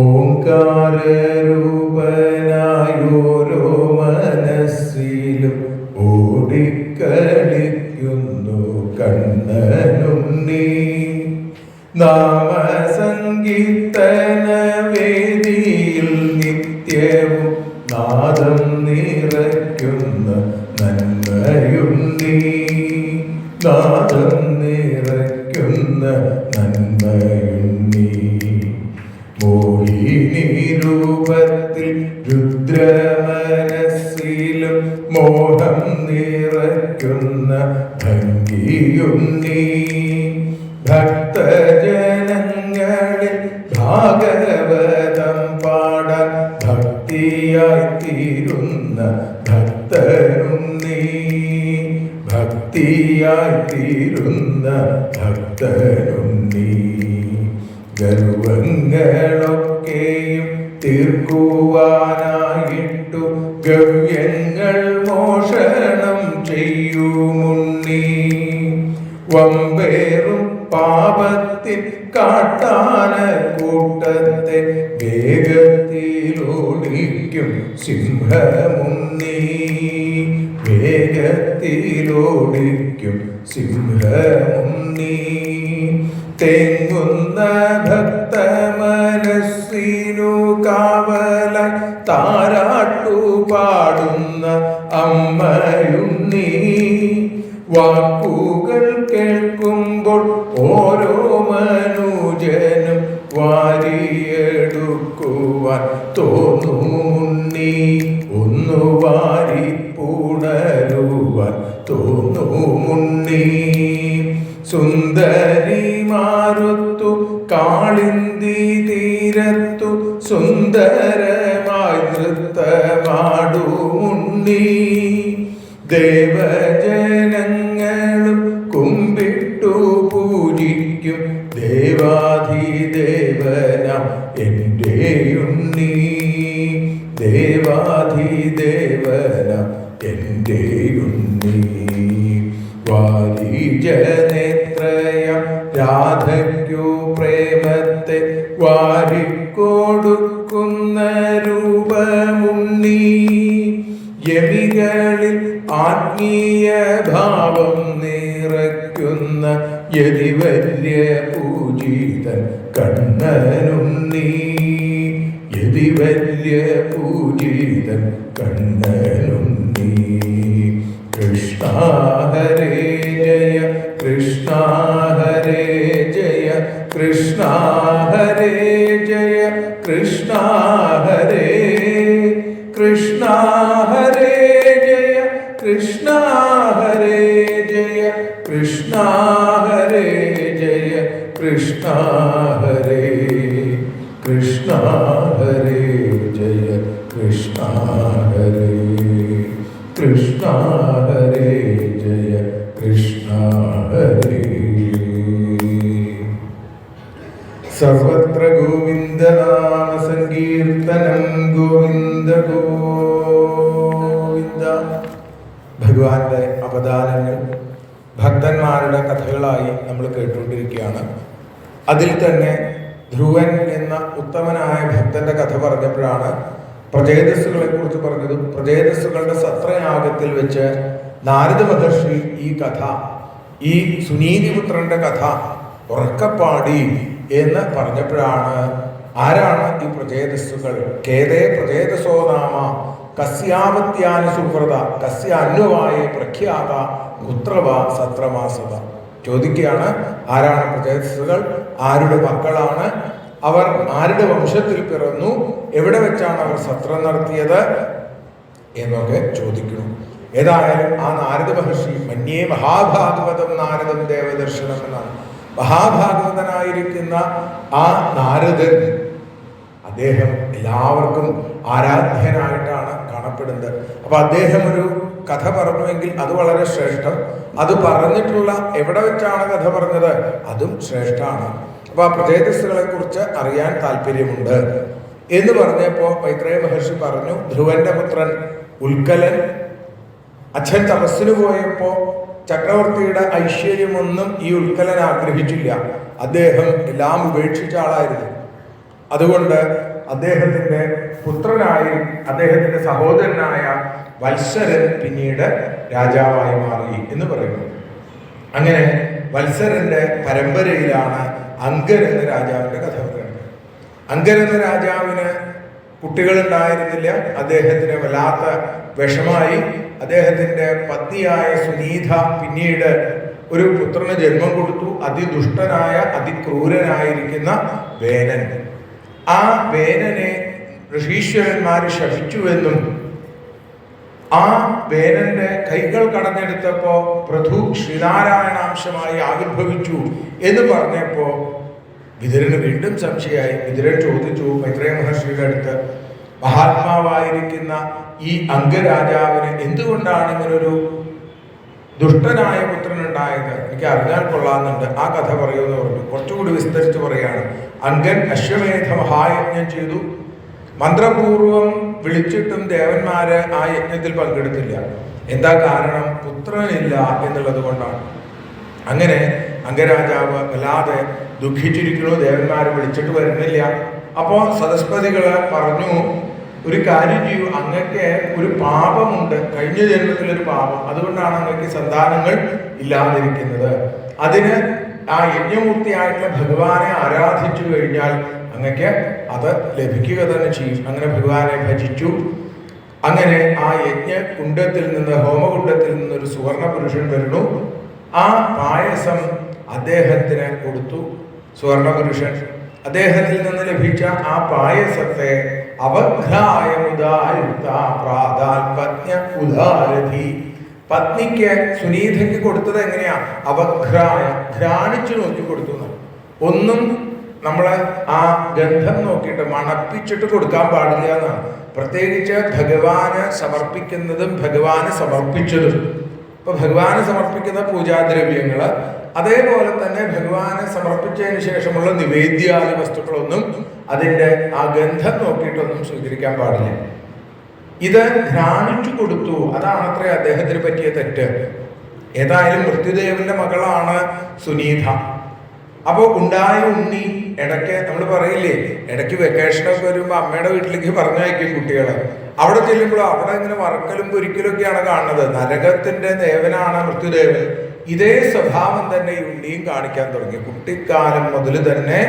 ഓംകാരരൂപനായോരോ മനസ്സിലും ഓടിക്കളിക്കുന്നു കണ്ണനുണ്ണി. നാമസങ്കീർത്തന വേദിയിൽ നിത്യവും നാദം നിറയ്ക്കുന്ന നന്മയുണ്ണി. നാദം നിറയ്ക്കുന്ന നന്മയുണ്ണി. മോഹിനി രൂപത്തിൽ രുദ്രമനസ്സിലും മോഹം നിറയ്ക്കുന്ന ഭംഗിയുണ്ണി. ഭക്തജനങ്ങളിൽ ഭാഗവതം പാടാൻ ഭക്തിയായി തീരുന്ന ഭക്തനുണ്ണി. ഭക്തിയായി തീരുന്ന ഭക്തനുണ്ണി. ഗർവങ്ങളൊക്കെയും തീർക്കുവാനായിട്ടു ഗവ്യങ്ങൾ മോഷണം ചെയ്യുമുണ്ണി. വമ്പേറും പാപത്തിൻ കാട്ടാന കൂട്ടത്തെ വേഗത്തിലോടിക്കും സിംഹമുണ്ണി. വേഗത്തിലോടിക്കും സിംഹമുണ്ണി. തെങ്ങുന്ന ഭക്ത മനസ്സിനു കാവല താരാട്ടു പാടുന്ന അമ്മയുണ്ണി. വാക്കുകൾ കേൾക്കുമ്പോൾ ഓരോ മനുജനും വാരിയെടുക്കുവാൻ തോന്നുമുണ്ണി. ഒന്നു വാരി പുണരുവാൻ തോന്നുമുണ്ണി. സുന്ദരിമാരുത്തു കാളിന്തി തീരത്തു സുന്ദരമായി നൃത്തമാടുമുണ്ണി. ദേവജനങ്ങളും കുമ്പിട്ടു പൂജിക്കും ദേവാധിദേവനാം എന്റെയുണ്ണി. ദേവാധിദേവനാം എന്റെയുണ്ണി. വാരിജനേത്രയം രാധയ്ക്കു പ്രേമത്തെ വാരിക്കൊടുക്കുന്ന രൂപമുണ്ണി. യമികളിൽ ആത്മീയ ഭാവം നിറയ്ക്കുന്ന യതിവര്യ പൂജിതൻ കണ്ണനുണ്ണി. യതിവര്യ പൂജിതൻ കണ്ണനുണ്ണി. കൃഷ്ണ ഹരേ ജയ കൃഷ്ണ ഹരേ ജയ കൃഷ്ണ ഹരേ ജയ കൃഷ്ണ ഹരേ. കൃഷ്ണ ഹരേ ജയ കൃഷ്ണ ഹരേ ജയ കൃഷ്ണ ഹരേ ജയ കൃഷ്ണ ഹരേ. കൃഷ്ണ ഹരേ ജയ കൃഷ്ണ ഹരേ. കൃഷ്ണ ഹരേ ജയ കൃഷ്ണ ഹരേ. സർവത്ര ഗോവിന്ദനാമ സങ്കീർത്തനം. ഗോവിന്ദ ഗോവിന്ദ. ഭഗവാന്റെ അവദാനങ്ങൾ ഭക്തന്മാരുടെ കഥകളായി നമ്മൾ കേട്ടുകൊണ്ടിരിക്കുകയാണ്. അതിൽ തന്നെ ധ്രുവൻ എന്ന ഉത്തമനായ ഭക്തന്റെ കഥ പറഞ്ഞപ്പോഴാണ് പ്രചേതസ്സുകളെ കുറിച്ച് പറഞ്ഞതും പ്രചേതസ്സുകളുടെ സത്രയാഗത്തിൽ വെച്ച് നാരദ മഹർഷി ഈ കഥ, ഈ സുനീതിപുത്രന്റെ കഥ ഉറക്കപ്പാടി എന്ന് പറഞ്ഞപ്പോഴാണ് ആരാണ് ഈ പ്രചേതസ്സുകൾ? കേതേ പ്രചേതസോ നാമ കസ്യാവത്യാനി സുഹൃത കസ്യ അന്വവായ പ്രഖ്യാത പുത്രവ സത്രമാസത. ചോദിക്കുകയാണ്, ആരാണ് പ്രചേതസ്സുകൾ? ആരുടെ മക്കളാണ് അവർ? ആരുടെ വംശത്തിൽ പിറന്നു? എവിടെ വെച്ചാണ് അവർ സത്രം നടത്തിയത് എന്നൊക്കെ ചോദിക്കണം. ഏതായാലും ആ നാരദ മഹർഷി മന്യേ മഹാഭാഗവതം നാരദം ദേവദർശനം എന്നാണ്. മഹാഭാഗവതനായിരിക്കുന്ന ആ നാരദൻ, അദ്ദേഹം എല്ലാവർക്കും ആരാധ്യനായിട്ടാണ് കാണപ്പെടുന്നത്. അപ്പൊ അദ്ദേഹം ഒരു കഥ പറഞ്ഞുവെങ്കിൽ അത് വളരെ ശ്രേഷ്ഠം. അത് പറഞ്ഞിട്ടുള്ള എവിടെ വെച്ചാണ് കഥ പറഞ്ഞത് അതും ശ്രേഷ്ഠമാണ്. അപ്പൊ ആ പ്രചേതസ്സുകളെ കുറിച്ച് അറിയാൻ താല്പര്യമുണ്ട് എന്ന് പറഞ്ഞപ്പോ മൈത്രേയ മഹർഷി പറഞ്ഞു, ധ്രുവന്റെ പുത്രൻ ഉൽക്കലൻ അച്ഛൻ തപസ്സിന് പോയപ്പോ ചക്രവർത്തിയുടെ ഐശ്വര്യമൊന്നും ഈ ഉൽക്കലൻ ആഗ്രഹിച്ചില്ല. അദ്ദേഹം എല്ലാം ഉപേക്ഷിച്ച ആളായിരുന്നു. അതുകൊണ്ട് അദ്ദേഹത്തിന്റെ പുത്രനായി അദ്ദേഹത്തിന്റെ സഹോദരനായ വത്സരൻ പിന്നീട് രാജാവായി മാറി എന്ന് പറയുന്നു. അങ്ങനെ വത്സരന്റെ പരമ്പരയിലാണ് അങ്കൻ എന്ന രാജാവിന്റെ കഥ പറയുന്നത്. അങ്കൻ എന്ന രാജാവിന് കുട്ടികളുണ്ടായിരുന്നില്ല. അദ്ദേഹത്തിന് വല്ലാത്ത വിഷമായി. അദ്ദേഹത്തിന്റെ പത്നിയായ സുനീത പിന്നീട് ഒരു പുത്രന് ജന്മം കൊടുത്തു. അതിദുഷ്ടനായ അതിക്രൂരനായിരിക്കുന്ന വേനൻ. ആ വേനനെ ഋഷീശ്വരന്മാർ ശപിച്ചുവെന്നും ആ വേനന്റെ കൈകൾ കടഞ്ഞെടുത്തപ്പോ പൃഥു ശ്രീനാരായണാംശമായി ആവിർഭവിച്ചു എന്ന് പറഞ്ഞപ്പോ വിതുരന് വീണ്ടും സംശയമായി. വിതുരൻ ചോദിച്ചു മൈത്രേയ മഹർഷിയുടെ അടുത്ത്, മഹാത്മാവായിരിക്കുന്ന ഈ അംഗരാജാവിന് എന്തുകൊണ്ടാണ് ഇങ്ങനൊരു ദുഷ്ടനായ പുത്രൻ ഉണ്ടായത്? എനിക്ക് അറിഞ്ഞാൽ കൊള്ളാമെന്നുണ്ട്. ആ കഥ പറയുമെന്ന് പറഞ്ഞു. കുറച്ചുകൂടി വിസ്തരിച്ച് പറയാണ്. അംഗൻ അശ്വമേധ മഹായജ്ഞം ചെയ്തു. മന്ത്രപൂർവം വിളിച്ചിട്ടും ദേവന്മാര് ആ യജ്ഞത്തിൽ പങ്കെടുത്തില്ല. എന്താ കാരണം? പുത്രനില്ല എന്നുള്ളത് കൊണ്ടാണ്. അങ്ങനെ അംഗരാജാവ് വല്ലാതെ ദുഃഖിച്ചിരിക്കുന്നു. ദേവന്മാരെ വിളിച്ചിട്ട് വരുന്നില്ല. അപ്പോ സരസ്വതികള് പറഞ്ഞു, ഒരു കാര്യം ചെയ്യൂ, അങ്ങക്ക് ഒരു പാപമുണ്ട്, കഴിഞ്ഞ ജന്മത്തിലൊരു പാപം, അതുകൊണ്ടാണ് അങ്ങക്ക് സന്താനങ്ങൾ ഇല്ലാതിരിക്കുന്നത്. അതിന് ആ യജ്ഞമൂർത്തിയായിട്ടുള്ള ഭഗവാനെ ആരാധിച്ചു കഴിഞ്ഞാൽ അങ്ങക്ക് അത് ലഭിക്കുക തന്നെ ചെയ്യും. അങ്ങനെ ഭഗവാനെ ഭജിച്ചു. അങ്ങനെ ആ യജ്ഞകുണ്ഡത്തിൽ നിന്ന്, ഹോമകുണ്ഡത്തിൽ നിന്ന് ഒരു സുവർണ പുരുഷൻ വരുന്നു. ആ പായസം അദ്ദേഹത്തിന് കൊടുത്തു. സുവർണ പുരുഷൻ അദ്ദേഹത്തിൽ നിന്ന് ലഭിച്ച ആ പായസത്തെ പത്നിക്ക് സുനീതയ്ക്ക് കൊടുത്തത് എങ്ങനെയാ? അവഘ്രായ, ഘ്രാണിച്ചു നോക്കി കൊടുത്തു. ഒന്നും നമ്മളെ ആ ഗന്ധം നോക്കിയിട്ട് മണപ്പിച്ചിട്ട് കൊടുക്കാൻ പാടില്ല എന്നാണ്. പ്രത്യേകിച്ച് ഭഗവാന് സമർപ്പിക്കുന്നതും ഭഗവാന് സമർപ്പിച്ചതും. ഇപ്പൊ ഭഗവാന് സമർപ്പിക്കുന്ന പൂജാദ്രവ്യങ്ങള്, അതേപോലെ തന്നെ ഭഗവാന് സമർപ്പിച്ചതിന് ശേഷമുള്ള നിവേദ്യാദി വസ്തുക്കളൊന്നും അതിന്റെ ആ ഗന്ധം നോക്കിയിട്ടൊന്നും സ്വീകരിക്കാൻ പാടില്ല. ഇത് ഘ്രാണിച്ചു കൊടുത്തു. അതാണത്രേ അദ്ദേഹത്തിന് പറ്റിയ തെറ്റ്. ഏതായാലും മൃത്യുദേവന്റെ മകളാണ് സുനീത. അപ്പോ ഉണ്ടായ ഉണ്ണി ഇടയ്ക്ക് നമ്മൾ പറയില്ലേ, ഇടയ്ക്ക് വെക്കേഷനൊക്കെ വരുമ്പോൾ അമ്മയുടെ വീട്ടിലേക്ക് പറഞ്ഞയക്കും കുട്ടികളെ. അവിടെ ചെല്ലുമ്പോഴോ അവിടെ ഇങ്ങനെ വറക്കലും പൊരിക്കലും ഒക്കെയാണ് കാണുന്നത്. നരകത്തിന്റെ ദേവനാണ് മൃത്യുദേവൻ. ഇതേ സ്വഭാവം തന്നെ ഈ ഉണ്ണിയും കാണിക്കാൻ തുടങ്ങി. കുട്ടിക്കാലം മുതൽ തന്നെ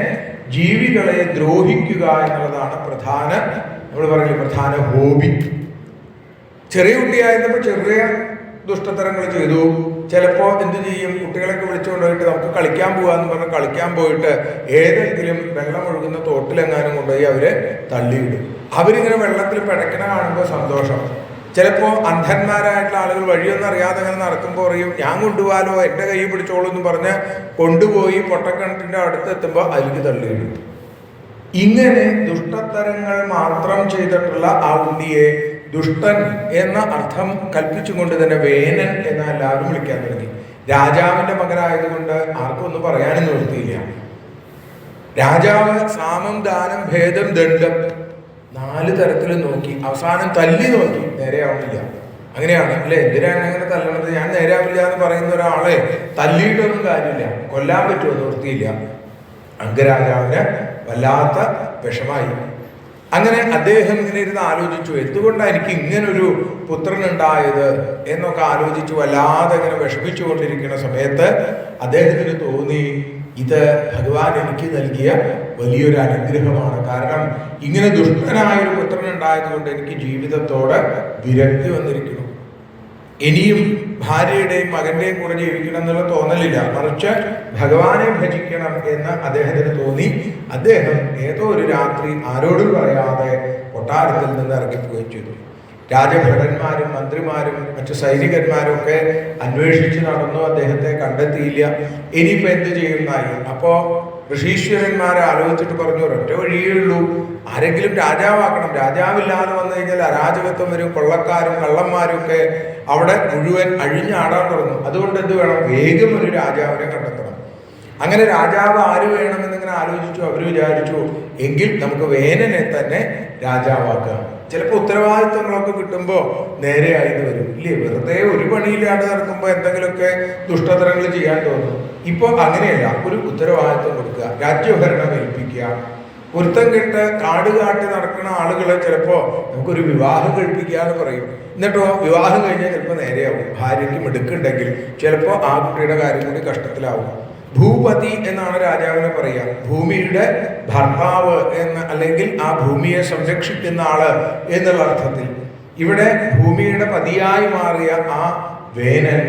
ജീവികളെ ദ്രോഹിക്കുക എന്നുള്ളതാണ് പ്രധാന, നമ്മൾ പറയില്ലേ, പ്രധാന ഹോബി. ചെറിയ കുട്ടിയായിരുന്നപ്പോൾ ചെറിയ ദുഷ്ടത്തരങ്ങൾ ചെയ്തു. ചിലപ്പോൾ എന്ത് ചെയ്യും, കുട്ടികളൊക്കെ വിളിച്ചുകൊണ്ടുപോയിട്ട് നമുക്ക് കളിക്കാൻ പോകാന്ന് പറഞ്ഞ് കളിക്കാൻ പോയിട്ട് ഏതെങ്കിലും വെള്ളം ഒഴുകുന്ന തോട്ടിലെങ്ങാനും കൊണ്ടുപോയി അവരെ തള്ളിയിടും. അവരിങ്ങനെ വെള്ളത്തിൽ പിടയ്ക്കണ കാണുമ്പോൾ സന്തോഷം. ചിലപ്പോൾ അന്ധന്മാരായിട്ടുള്ള ആളുകൾ വഴിയൊന്നും അറിയാതെ അങ്ങനെ നടക്കുമ്പോൾ പറയും, ഞാൻ കൊണ്ടുപോകാലോ, എൻ്റെ കൈ പിടിച്ചോളൂ എന്ന് പറഞ്ഞ് കൊണ്ടുപോയി പൊട്ടക്കിണറ്റിൻ്റെ അടുത്ത് എത്തുമ്പോൾ അതിലേക്ക് തള്ളിയിടും. ഇങ്ങനെ ദുഷ്ടത്തരങ്ങൾ മാത്രം ചെയ്തിട്ടുള്ള ആ ഉണ്ണിയെ ദുഷ്ടൻ എന്ന അർത്ഥം കൽപ്പിച്ചുകൊണ്ട് തന്നെ വേനൻ എന്ന എല്ലാവരും വിളിക്കാൻ തുടങ്ങി. രാജാവിന്റെ മകനായതുകൊണ്ട് ആർക്കും ഒന്നും പറയാനും നിവൃത്തിയില്ല. രാജാവ് സാമം, ദാനം, ഭേദം, ദണ്ഡം 4 തരത്തിൽ നോക്കി. അവസാനം തല്ലി നോക്കി, നേരെയാവുന്നില്ല. അങ്ങനെയാണ് അല്ലെ? എന്തിനാണ് അങ്ങനെ തല്ലണത്? ഞാൻ നേരെയാവില്ല എന്ന് പറയുന്ന ഒരാളെ തല്ലിയിട്ടൊന്നും കാര്യമില്ല. കൊല്ലാൻ പറ്റുമോ? നിവൃത്തിയില്ല. അംഗരാജാവിന് വല്ലാത്ത വിഷമായി. അങ്ങനെ അദ്ദേഹം ഇങ്ങനെ ഇരുന്ന് ആലോചിച്ചു, എന്തുകൊണ്ടാണ് എനിക്ക് ഇങ്ങനൊരു പുത്രനുണ്ടായത് എന്നൊക്കെ ആലോചിച്ചു വല്ലാതെ ഇങ്ങനെ വിഷമിച്ചുകൊണ്ടിരിക്കുന്ന സമയത്ത് അദ്ദേഹത്തിന് തോന്നി, ഇത് ഭഗവാൻ എനിക്ക് നൽകിയ വലിയൊരു അനുഗ്രഹമാണ്. കാരണം ഇങ്ങനെ ദുഷ്ടനായൊരു പുത്രനുണ്ടായത് കൊണ്ട് എനിക്ക് ജീവിതത്തോട് വിരക്തി വന്നിരിക്കുന്നു. ഇനിയും ഭാര്യയുടെയും മകന്റെയും കൂടെ ജീവിക്കണം എന്നുള്ള തോന്നലില്ല, മറിച്ച് ഭഗവാനെ ഭജിക്കണം എന്ന് അദ്ദേഹത്തിന് തോന്നി. അദ്ദേഹം ഏതോ ഒരു രാത്രി ആരോടും പറയാതെ കൊട്ടാരത്തിൽ നിന്ന് ഇറങ്ങിപ്പോവുകയും ചെയ്തു. രാജഭടന്മാരും മന്ത്രിമാരും മറ്റു സൈനികന്മാരും ഒക്കെ അന്വേഷിച്ച് നടന്നു, അദ്ദേഹത്തെ കണ്ടെത്തിയില്ല. ഇനിയിപ്പോൾ എന്ത് ചെയ്യുന്നായി? അപ്പോ ഋഷീശ്വരന്മാരെ ആലോചിച്ചിട്ട് പറഞ്ഞു, ഒരൊറ്റ വഴിയേ ഉള്ളൂ, ആരെങ്കിലും രാജാവാക്കണം. രാജാവില്ലാതെ വന്നു കഴിഞ്ഞാൽ അരാജകത്വം വരും, കൊള്ളക്കാരും കള്ളന്മാരും ഒക്കെ അവിടെ മുഴുവൻ അഴിഞ്ഞാടാൻ തുടങ്ങും. അതുകൊണ്ട് എന്ത് വേണം? വേഗം ഒരു രാജാവിനെ കണ്ടെത്തണം. അങ്ങനെ രാജാവ് ആര് വേണമെന്നിങ്ങനെ ആലോചിച്ചു. അവർ വിചാരിച്ചു, എങ്കിൽ നമുക്ക് വേനനെ തന്നെ രാജാവാക്കാം. ചിലപ്പോൾ ഉത്തരവാദിത്തങ്ങളൊക്കെ കിട്ടുമ്പോൾ നേരെയായിട്ട് വരും ഇല്ലേ? വെറുതെ ഒരു പണിയില്ലാണ്ട് നടക്കുമ്പോൾ എന്തെങ്കിലുമൊക്കെ ദുഷ്ടതരങ്ങൾ ചെയ്യാൻ തോന്നും. ഇപ്പോൾ അങ്ങനെയല്ല, ഒരു ഉത്തരവാദിത്തം കൊടുക്കുക, രാജ്യഭരണം ഏൽപ്പിക്കുക, പൊരുത്തം കെട്ട് കാട് കാട്ടി നടക്കുന്ന ആളുകൾ ചിലപ്പോൾ നമുക്കൊരു വിവാഹം കഴിപ്പിക്കാന്ന് പറയും. എന്നിട്ടോ വിവാഹം കഴിഞ്ഞാൽ ചിലപ്പോൾ നേരെയാവും. ഭാര്യയ്ക്ക് മിടുക്കുണ്ടെങ്കിൽ ചിലപ്പോൾ ആ കുട്ടിയുടെ കാര്യം കൂടി കഷ്ടത്തിലാവും. ഭൂപതി എന്നാണ് രാജാവിനെ പറയുക, ഭൂമിയുടെ ഭർത്താവ് എന്ന്, അല്ലെങ്കിൽ ആ ഭൂമിയെ സംരക്ഷിക്കുന്ന ആള് എന്നുള്ള അർത്ഥത്തിൽ. ഇവിടെ ഭൂമിയുടെ പതിയായി മാറിയ ആ വേനൻ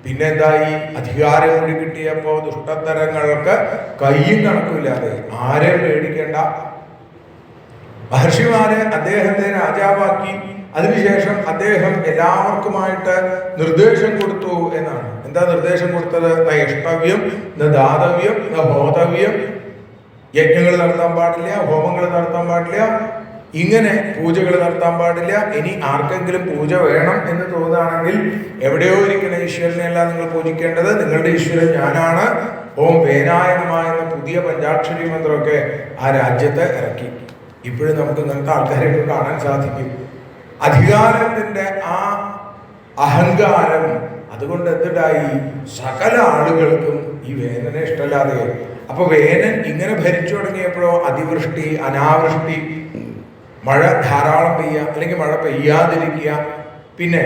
പിന്നെന്തായി? അധികാരം കൂടി കിട്ടിയപ്പോ ദുഷ്ടതരങ്ങൾക്ക് കയ്യും കണക്കില്ലാതെ ആരെയും പേടിക്കേണ്ട. മഹർഷിമാരെ അദ്ദേഹത്തെ രാജാവാക്കി. അതിനുശേഷം അദ്ദേഹം എല്ലാവർക്കുമായിട്ട് നിർദ്ദേശം കൊടുത്തു എന്നാണ്. എന്താ നിർദ്ദേശം കൊടുത്തത്? നൈഷ്ടവ്യം, ദാതവ്യം, ഹോതവ്യം. യജ്ഞങ്ങൾ നടത്താൻ പാടില്ല, ഹോമങ്ങൾ നടത്താൻ പാടില്ല, ഇങ്ങനെ പൂജകൾ നടത്താൻ പാടില്ല. ഇനി ആർക്കെങ്കിലും പൂജ വേണം എന്ന് തോന്നുകയാണെങ്കിൽ എവിടെയോ ഇരിക്കുന്ന ഈശ്വരനെയല്ല നിങ്ങൾ പൂജിക്കേണ്ടത്, നിങ്ങളുടെ ഈശ്വരൻ ഞാനാണ്. ഓം വേനായ നമഃ എന്ന പുതിയ പഞ്ചാക്ഷരി മന്ത്രമൊക്കെ ആ രാജ്യത്ത് ഇറക്കി. ഇപ്പോഴും നമുക്ക് ഇങ്ങനത്തെ ആൾക്കാരെയൊക്കെ കാണാൻ സാധിക്കും. അധികാരത്തിന്റെ ആ അഹങ്കാരം അതുകൊണ്ട് എന്തുണ്ടായി? സകല ആളുകൾക്കും ഈ വേനനെ ഇഷ്ടമല്ലാതെ. അപ്പൊ വേനൻ ഇങ്ങനെ ഭരിച്ചു തുടങ്ങിയപ്പോഴോ അതിവൃഷ്ടി, അനാവൃഷ്ടി, മഴ ധാരാളം പെയ്യുക അല്ലെങ്കിൽ മഴ പെയ്യാതിരിക്കുക, പിന്നെ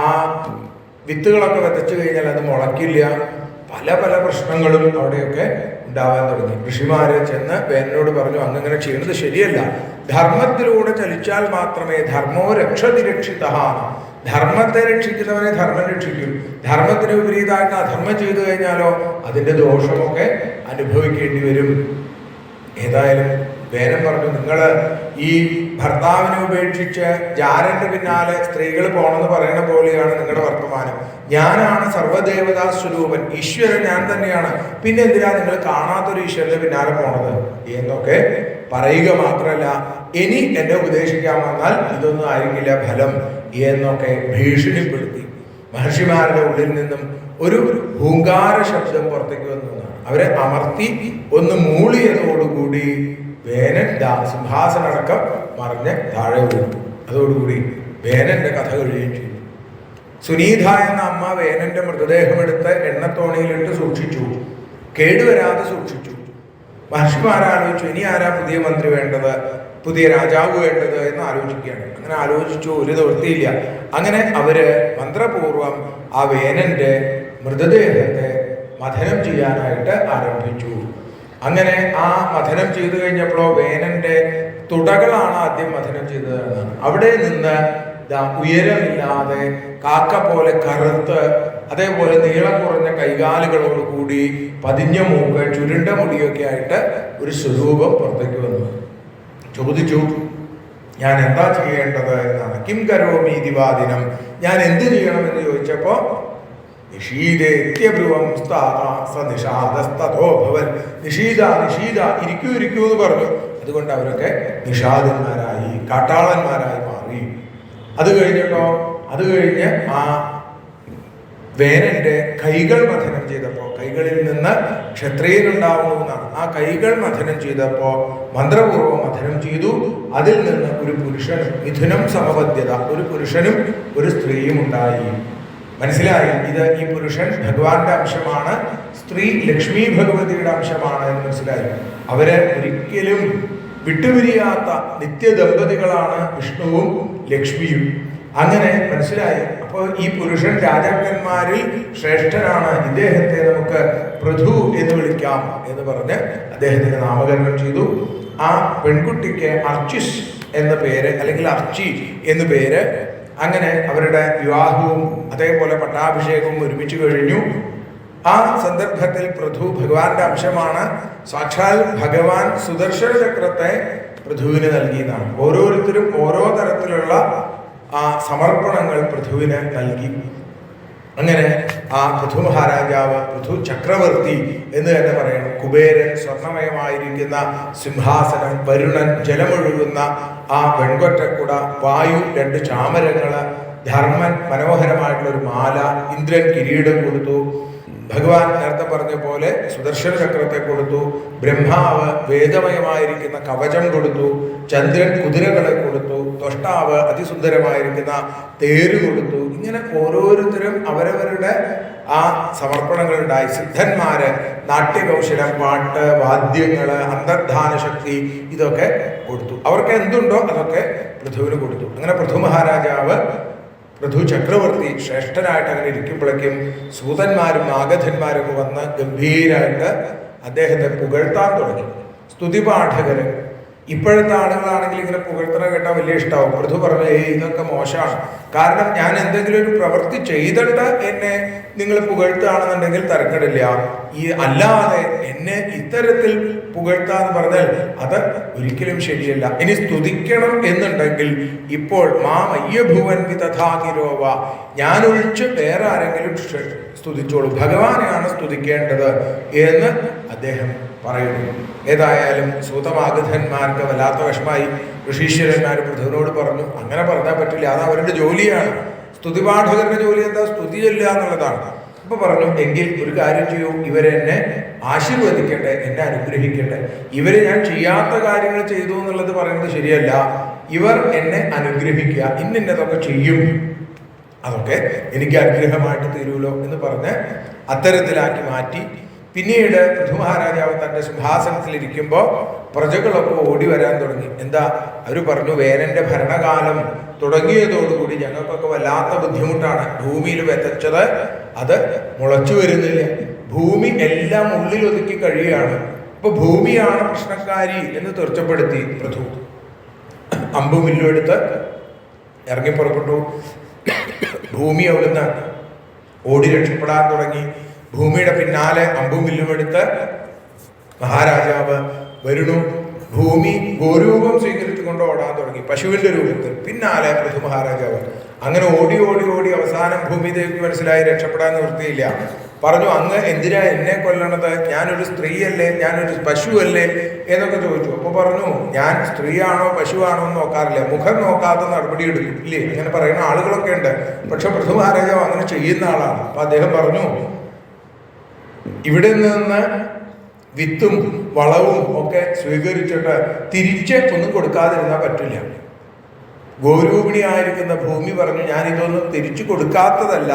ആ വിത്തുകളൊക്കെ വിതച്ചു കഴിഞ്ഞാൽ അത് മുളയ്ക്കില്ല, പല പല പ്രശ്നങ്ങളും അവിടെയൊക്കെ ഉണ്ടാവാൻ തുടങ്ങി. ഋഷിമാര് ചെന്ന് വേനനോട് പറഞ്ഞു, അങ്ങനെ ചെയ്യുന്നത് ശരിയല്ല, ധർമ്മത്തിലൂടെ ചലിച്ചാൽ മാത്രമേ ധർമ്മോ രക്ഷതി രക്ഷിത, ധർമ്മത്തെ രക്ഷിക്കുന്നവനെ ധർമ്മം രക്ഷിക്കും. ധർമ്മത്തിന് വിപരീതമായിട്ട് അധർമ്മം ചെയ്തു കഴിഞ്ഞാലോ അതിന്റെ ദോഷമൊക്കെ അനുഭവിക്കേണ്ടി വരും. ഏതായാലും വേനൻ പറഞ്ഞു, നിങ്ങൾ ഈ ഭർത്താവിനെ ഉപേക്ഷിച്ച് ജാരന്റെ പിന്നാലെ സ്ത്രീകൾ പോണെന്ന് പറയുന്ന പോലെയാണ് നിങ്ങളുടെ വർത്തമാനം. ഞാനാണ് സർവ്വദേവതാ സ്വരൂപൻ, ഈശ്വരൻ ഞാൻ തന്നെയാണ്, പിന്നെ എന്തിനാ നിങ്ങൾ കാണാത്തൊരു ഈശ്വരന്റെ പിന്നാലെ പോണത് എന്നൊക്കെ പറയുക മാത്രമല്ല, ഇനി എന്നെ ഉപദേശിക്കാൻ വന്നാൽ ഇതൊന്നും ആയിരിക്കില്ല ഫലം എന്നൊക്കെ ഭീഷണിപ്പെടുത്തി. മഹർഷിമാരുടെ ഉള്ളിൽ നിന്നും ഒരു ഹൂങ്കാര ശബ്ദം പുറത്തേക്ക് വന്നതാണ്. അവരെ അമർത്തി ഒന്ന് മൂളിയതോടുകൂടി വേനൻ സിംഹാസനടക്കം മറിഞ്ഞ് താഴെ വീണു. അതോടുകൂടി വേനന്റെ കഥ കഴിയുകയും ചെയ്തു. സുനീത എന്ന അമ്മ വേനന്റെ മൃതദേഹം എടുത്ത് എണ്ണത്തോണിയിലിട്ട് സൂക്ഷിച്ചു, കേടുവരാതെ സൂക്ഷിച്ചു. മഹർഷിമാരാലോചിച്ചു, ഇനി ആരാ പുതിയ മന്ത്രി വേണ്ടത്, പുതിയ രാജാവ് വേണ്ടത് എന്ന് ആലോചിക്കുകയാണ്. അങ്ങനെ ആലോചിച്ചു, ഒരു നിവൃത്തിയില്ല. അങ്ങനെ അവര് മന്ത്രപൂർവം ആ വേനന്റെ മൃതദേഹത്തെ മഥനം ചെയ്യാനായിട്ട് ആരംഭിച്ചു. അങ്ങനെ ആ മഥനം ചെയ്തു കഴിഞ്ഞപ്പോഴോ വേനന്റെ തുടകളാണ് ആദ്യം മഥനം ചെയ്തത്. അവിടെ നിന്ന് ഉയരമില്ലാതെ കാക്ക പോലെ കറുത്ത്, അതേപോലെ നീളം കുറഞ്ഞ കൈകാലുകളോട് കൂടി പതിഞ്ഞ മൂക്ക്, ചുരുണ്ട മുടിയൊക്കെ ആയിട്ട് ഒരു സ്വരൂപം പുറത്തേക്ക് വന്നു. ചോദിച്ചു, ഞാൻ എന്താ ചെയ്യേണ്ടത് എന്നാണ്. കിം കരോമി ദിവാദിനം, ഞാൻ എന്ത് ചെയ്യണമെന്ന് ചോദിച്ചപ്പോ നിഷീദ ഇരിക്കൂ ഇരിക്കൂ എന്ന് പറഞ്ഞു. അതുകൊണ്ട് അവരൊക്കെ നിഷാദന്മാരായി, കാട്ടാളന്മാരായി മാറി. അത് കഴിഞ്ഞ് ആ വേനന്റെ കൈകൾ മഥനം ചെയ്തപ്പോൾ, കൈകളിൽ നിന്ന് ക്ഷത്രിയനുണ്ടാവുമെന്നാണ്. ആ കൈകൾ മഥനം ചെയ്തപ്പോൾ മന്ത്രപൂർവ്വം മഥനം ചെയ്തു. അതിൽ നിന്ന് ഒരു പുരുഷനും മിഥുനം സമബദ്ധ്യത, ഒരു പുരുഷനും ഒരു സ്ത്രീയും ഉണ്ടായി. മനസ്സിലായി, ഈ പുരുഷൻ ഭഗവാന്റെ അംശമാണ്, സ്ത്രീ ലക്ഷ്മി ഭഗവതിയുടെ അംശമാണ് എന്ന് മനസ്സിലായി. അവരെ ഒരിക്കലും വിട്ടുപിരിയാത്ത നിത്യദമ്പതികളാണ് വിഷ്ണുവും ലക്ഷ്മിയും. അങ്ങനെ മനസ്സിലായി. അപ്പോൾ ഈ പുരുഷൻ രാജാക്കന്മാരിൽ ശ്രേഷ്ഠനാണ്, ഇദ്ദേഹത്തെ നമുക്ക് പൃഥു എന്ന് വിളിക്കാം എന്ന് പറഞ്ഞ് അദ്ദേഹത്തിന് നാമകരണം ചെയ്തു. ആ പെൺകുട്ടിക്ക് അർച്ചിസ് എന്ന പേര്, അല്ലെങ്കിൽ അർച്ചി എന്ന് പേര്. അങ്ങനെ അവരുടെ വിവാഹവും അതേപോലെ പട്ടാഭിഷേകവും ഒരുമിച്ച് കഴിഞ്ഞു. ആ സന്ദർഭത്തിൽ പൃഥു ഭഗവാന്റെ അംശമാണ്. സാക്ഷാൽ ഭഗവാൻ സുദർശന ചക്രത്തെ പൃഥുവിന് നൽകിയതാണ്. ഓരോരുത്തരും ഓരോ തരത്തിലുള്ള ആ സമർപ്പണങ്ങൾ പൃഥുവിന് നൽകി. അങ്ങനെ ആ പൃഥു മഹാരാജാവ്, പൃഥു ചക്രവർത്തി എന്ന് തന്നെ പറയണം. കുബേരൻ സ്വർണമയമായിരിക്കുന്ന സിംഹാസനം, വരുണൻ ജലമൊഴുകുന്ന ആ വെൺകൊറ്റക്കുട, വായു 2 ചാമരങ്ങള്, ധർമ്മൻ മനോഹരമായിട്ടുള്ളൊരു മാല, ഇന്ദ്രൻ കിരീടം കൊടുത്തു, ഭഗവാൻ നേരത്തെ പറഞ്ഞ പോലെ സുദർശന ചക്രത്തെ കൊടുത്തു, ബ്രഹ്മാവ് വേദമയമായിരിക്കുന്ന കവചം കൊടുത്തു, ചന്ദ്രൻ കുതിരകളെ കൊടുത്തു, ത്വഷ്ടാവ് അതിസുന്ദരമായിരിക്കുന്ന തേര് കൊടുത്തു. ഇങ്ങനെ ഓരോരുത്തരും അവരവരുടെ ആ സമർപ്പണങ്ങളുണ്ടായി. സിദ്ധന്മാര് നാട്യകൗശലം, പാട്ട്, വാദ്യങ്ങള്, അന്തർധാന ശക്തി ഇതൊക്കെ കൊടുത്തു. അവർക്ക് എന്തുണ്ടോ അതൊക്കെ പൃഥുവിന് കൊടുത്തു. അങ്ങനെ പൃഥു മഹാരാജാവ്, പൃഥു ചക്രവർത്തി ശ്രേഷ്ഠനായിട്ട് അങ്ങനെ ഇരിക്കുമ്പോഴേക്കും സൂതന്മാരും ആഗധന്മാരും വന്ന് ഗംഭീരമായിട്ട് അദ്ദേഹത്തെ പുകഴ്ത്താൻ തുടങ്ങി. സ്തുതിപാഠകര്. ഇപ്പോഴത്തെ ആളുകളാണെങ്കിൽ ഇങ്ങനെ പുകഴ്ത്തണ കേട്ടാൽ വലിയ ഇഷ്ടമാവും. പൃഥു പറഞ്ഞു, ഇതൊക്കെ മോശമാണ്. കാരണം ഞാൻ എന്തെങ്കിലും ഒരു പ്രവൃത്തി ചെയ്തിട്ട് എന്നെ നിങ്ങൾ പുകഴ്ത്തുകയാണെന്നുണ്ടെങ്കിൽ തരക്കേടില്ല. അല്ലാതെ എന്നെ ഇത്തരത്തിൽ പുകഴ്ത്താന്ന് പറഞ്ഞാൽ അത് ഒരിക്കലും ശരിയല്ല. ഇനി സ്തുതിക്കണം എന്നുണ്ടെങ്കിൽ ഇപ്പോൾ മാമയ്യഭുവൻ വിതഥാകിരോവ, ഞാനൊഴിച്ച് വേറെ ആരെങ്കിലും സ്തുതിച്ചോളൂ, ഭഗവാനെയാണ് സ്തുതിക്കേണ്ടത് എന്ന് അദ്ദേഹം പറയുന്നു. ഏതായാലും സൂതമാഗധന്മാർക്ക് വല്ലാത്ത വിഷമായി. ഋഷീശ്വരന്മാർ പൃഥുവിനോട് പറഞ്ഞു, അങ്ങനെ പറഞ്ഞാൽ പറ്റില്ല, അത് അവരുടെ ജോലിയാണ്. സ്തുതിപാഠകരുടെ ജോലി എന്താ? സ്തുതി ചൊല്ലുക എന്നുള്ളതാണ്. അപ്പൊ പറഞ്ഞു, എങ്കിൽ ഒരു കാര്യം ചെയ്യൂ, ഇവരെന്നെ ആശീർവദിക്കട്ടെ, എന്നെ അനുഗ്രഹിക്കട്ടെ. ഇവര് ഞാൻ ചെയ്യാത്ത കാര്യങ്ങൾ ചെയ്തു എന്നുള്ളത് പറയുന്നത് ശരിയല്ല. ഇവർ എന്നെ അനുഗ്രഹിക്കുക, ഇന്നതൊക്കെ ചെയ്യും, അതൊക്കെ എനിക്ക് അനുഗ്രഹമായിട്ട് തീരുമല്ലോ എന്ന് പറഞ്ഞ് അത്തരത്തിലാക്കി മാറ്റി. പിന്നീട് പൃഥു മഹാരാജാവ് തന്റെ സിംഹാസനത്തിലിരിക്കുമ്പോൾ പ്രജകളൊക്കെ ഓടി വരാൻ തുടങ്ങി. എന്താ? അവർ പറഞ്ഞു, വേനന്റെ ഭരണകാലം തുടങ്ങിയതോടുകൂടി ഞങ്ങൾക്കൊക്കെ വല്ലാത്ത ബുദ്ധിമുട്ടാണ്. ഭൂമിയിൽ വിതച്ചത് അത് മുളച്ചു വരുന്നില്ല. ഭൂമി എല്ലാം ഉള്ളിൽ ഒതുക്കി കഴിയുകയാണ്. അപ്പൊ ഭൂമിയാണ് പ്രശ്നക്കാരി എന്ന് തീർച്ചപ്പെടുത്തി പൃഥു. അമ്പും വില്ലും എടുത്ത് ഇറങ്ങി പുറപ്പെട്ടു. ഭൂമി അവിടുന്ന് ഓടി രക്ഷപ്പെടാൻ തുടങ്ങി. ഭൂമിയുടെ പിന്നാലെ അമ്പും വില്ലും എടുത്ത് മഹാരാജാവ് വരുന്നു. ഭൂമി ഗോരൂപം സ്വീകരിച്ചുകൊണ്ട് ഓടാൻ തുടങ്ങി, പശുവിന്റെ രൂപത്തിൽ. പിന്നാലെ പൃഥു മഹാരാജാവ്. അങ്ങനെ ഓടി ഓടി ഓടി അവസാനം ഭൂമിദേവിക്ക് മനസ്സിലായി രക്ഷപ്പെടാൻ നിവൃത്തിയില്ല. പറഞ്ഞു, അങ്ങ് എന്തിനാ എന്നെ കൊല്ലണത്? ഞാനൊരു സ്ത്രീയല്ലേ, ഞാനൊരു പശുവല്ലേ എന്നൊക്കെ ചോദിച്ചു. അപ്പൊ പറഞ്ഞു, ഞാൻ സ്ത്രീയാണോ പശുവാണോ എന്ന് നോക്കാറില്ല, മുഖം നോക്കാത്ത നടപടി എടുക്കും ഇല്ലേ, അങ്ങനെ പറയുന്ന ആളുകളൊക്കെ ഉണ്ട്. പക്ഷെ പൃഥു മഹാരാജാവ് അങ്ങനെ ചെയ്യുന്ന ആളാണ്. അപ്പൊ അദ്ദേഹം പറഞ്ഞു, ഇവിടെ നിന്ന് വിത്തും വളവും ഒക്കെ സ്വീകരിച്ചിട്ട് തിരിച്ച് ഒന്നും കൊടുക്കാതിരുന്നാൽ പറ്റില്ല. ഗോരൂപിണിയായിരിക്കുന്ന ഭൂമി പറഞ്ഞു, ഞാൻ ഇതൊന്നും തിരിച്ചു കൊടുക്കാത്തതല്ല,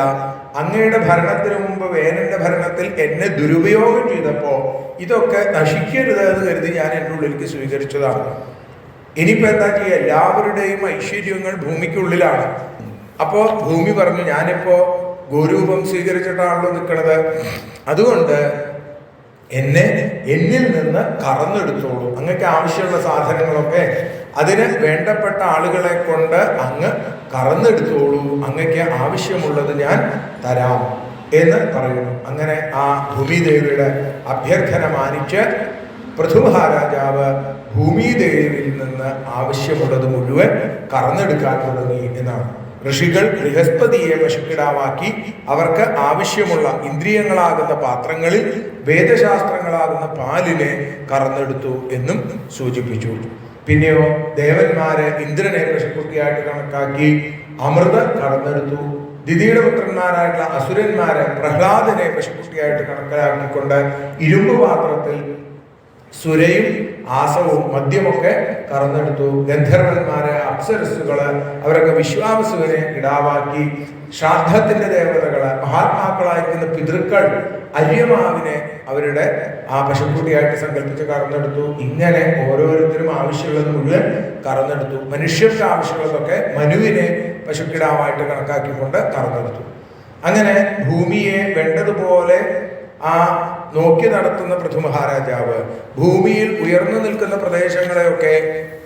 അങ്ങയുടെ ഭരണത്തിന് മുമ്പ് വേനന്റെ ഭരണത്തിൽ എന്നെ ദുരുപയോഗം ചെയ്തപ്പോ ഇതൊക്കെ നശിക്കരുത് എന്ന് കരുതി ഞാൻ എൻ്റെ ഉള്ളിലേക്ക് സ്വീകരിച്ചതാണ്. ഇനിയിപ്പോ എന്താ ചെയ്യുക? എല്ലാവരുടെയും ഐശ്വര്യങ്ങൾ ഭൂമിക്കുള്ളിലാണ്. അപ്പോ ഭൂമി പറഞ്ഞു, ഞാനിപ്പോ ഗോരൂപം സ്വീകരിച്ചിട്ടാണല്ലോ നിൽക്കുന്നത്, അതുകൊണ്ട് എന്നിൽ നിന്ന് കറന്നെടുത്തോളൂ. അങ്ങക്ക് ആവശ്യമുള്ള സാധനങ്ങളൊക്കെ അതിന് വേണ്ടപ്പെട്ട ആളുകളെ കൊണ്ട് അങ്ങ് കറന്നെടുത്തോളൂ, അങ്ങക്ക് ആവശ്യമുള്ളത് ഞാൻ തരാം എന്ന് പറയുന്നു. അങ്ങനെ ആ ഭൂമിദേവിയുടെ അഭ്യർത്ഥന മാനിച്ച് പൃഥു മഹാരാജാവ് ഭൂമിദേവിയിൽ നിന്ന് ആവശ്യമുള്ളത് മുഴുവൻ കറന്നെടുക്കാൻ തുടങ്ങി എന്നാണ്. ഋഷികൾ ബൃഹസ്പതിയെ പശുക്കിടാവാക്കി അവർക്ക് ആവശ്യമുള്ള ഇന്ദ്രിയങ്ങളാകുന്ന പാത്രങ്ങളിൽ വേദശാസ്ത്രങ്ങളാകുന്ന പാലിനെ കറന്നെടുത്തു എന്നും സൂചിപ്പിച്ചു. പിന്നെയോ ദേവന്മാരെ ഇന്ദ്രനെ പശുക്കുട്ടിയായിട്ട് കണക്കാക്കി അമൃത കറന്നെടുത്തു. ദിതിയുടെ പുത്രന്മാരായിട്ടുള്ള അസുരന്മാരെ പ്രഹ്ലാദനെ പശുക്കുട്ടിയായിട്ട് കണക്കാക്കിക്കൊണ്ട് ഇരുമ്പ് പാത്രത്തിൽ സുരയും ആസവും മദ്യമൊക്കെ കറന്നെടുത്തു. ഗന്ധർവന്മാരെ, അപ്സരസ്സുകള്, അവരൊക്കെ വിശ്വാവസുവിനെ ഇടാവാക്കി. ശ്രാദ്ധത്തിന്റെ ദേവതകള്, മഹാത്മാക്കളായിരിക്കുന്ന പിതൃക്കൾ, അര്യമാവിനെ അവരുടെ ആ പശുക്കുട്ടിയായിട്ട് സങ്കല്പിച്ച് കറന്നെടുത്തു. ഇങ്ങനെ ഓരോരുത്തരും ആവശ്യമുള്ളത് മുഴുവൻ കറന്നെടുത്തു. മനുഷ്യർക്ക് ആവശ്യമുള്ളതൊക്കെ മനുവിനെ പശുക്കിടാവായിട്ട് കണക്കാക്കിക്കൊണ്ട് കറന്നെടുത്തു. അങ്ങനെ ഭൂമിയെ വേണ്ടതുപോലെ ആ നോക്കി നടത്തുന്ന പൃഥു മഹാരാജാവ് ഭൂമിയിൽ ഉയർന്നു നിൽക്കുന്ന പ്രദേശങ്ങളെയൊക്കെ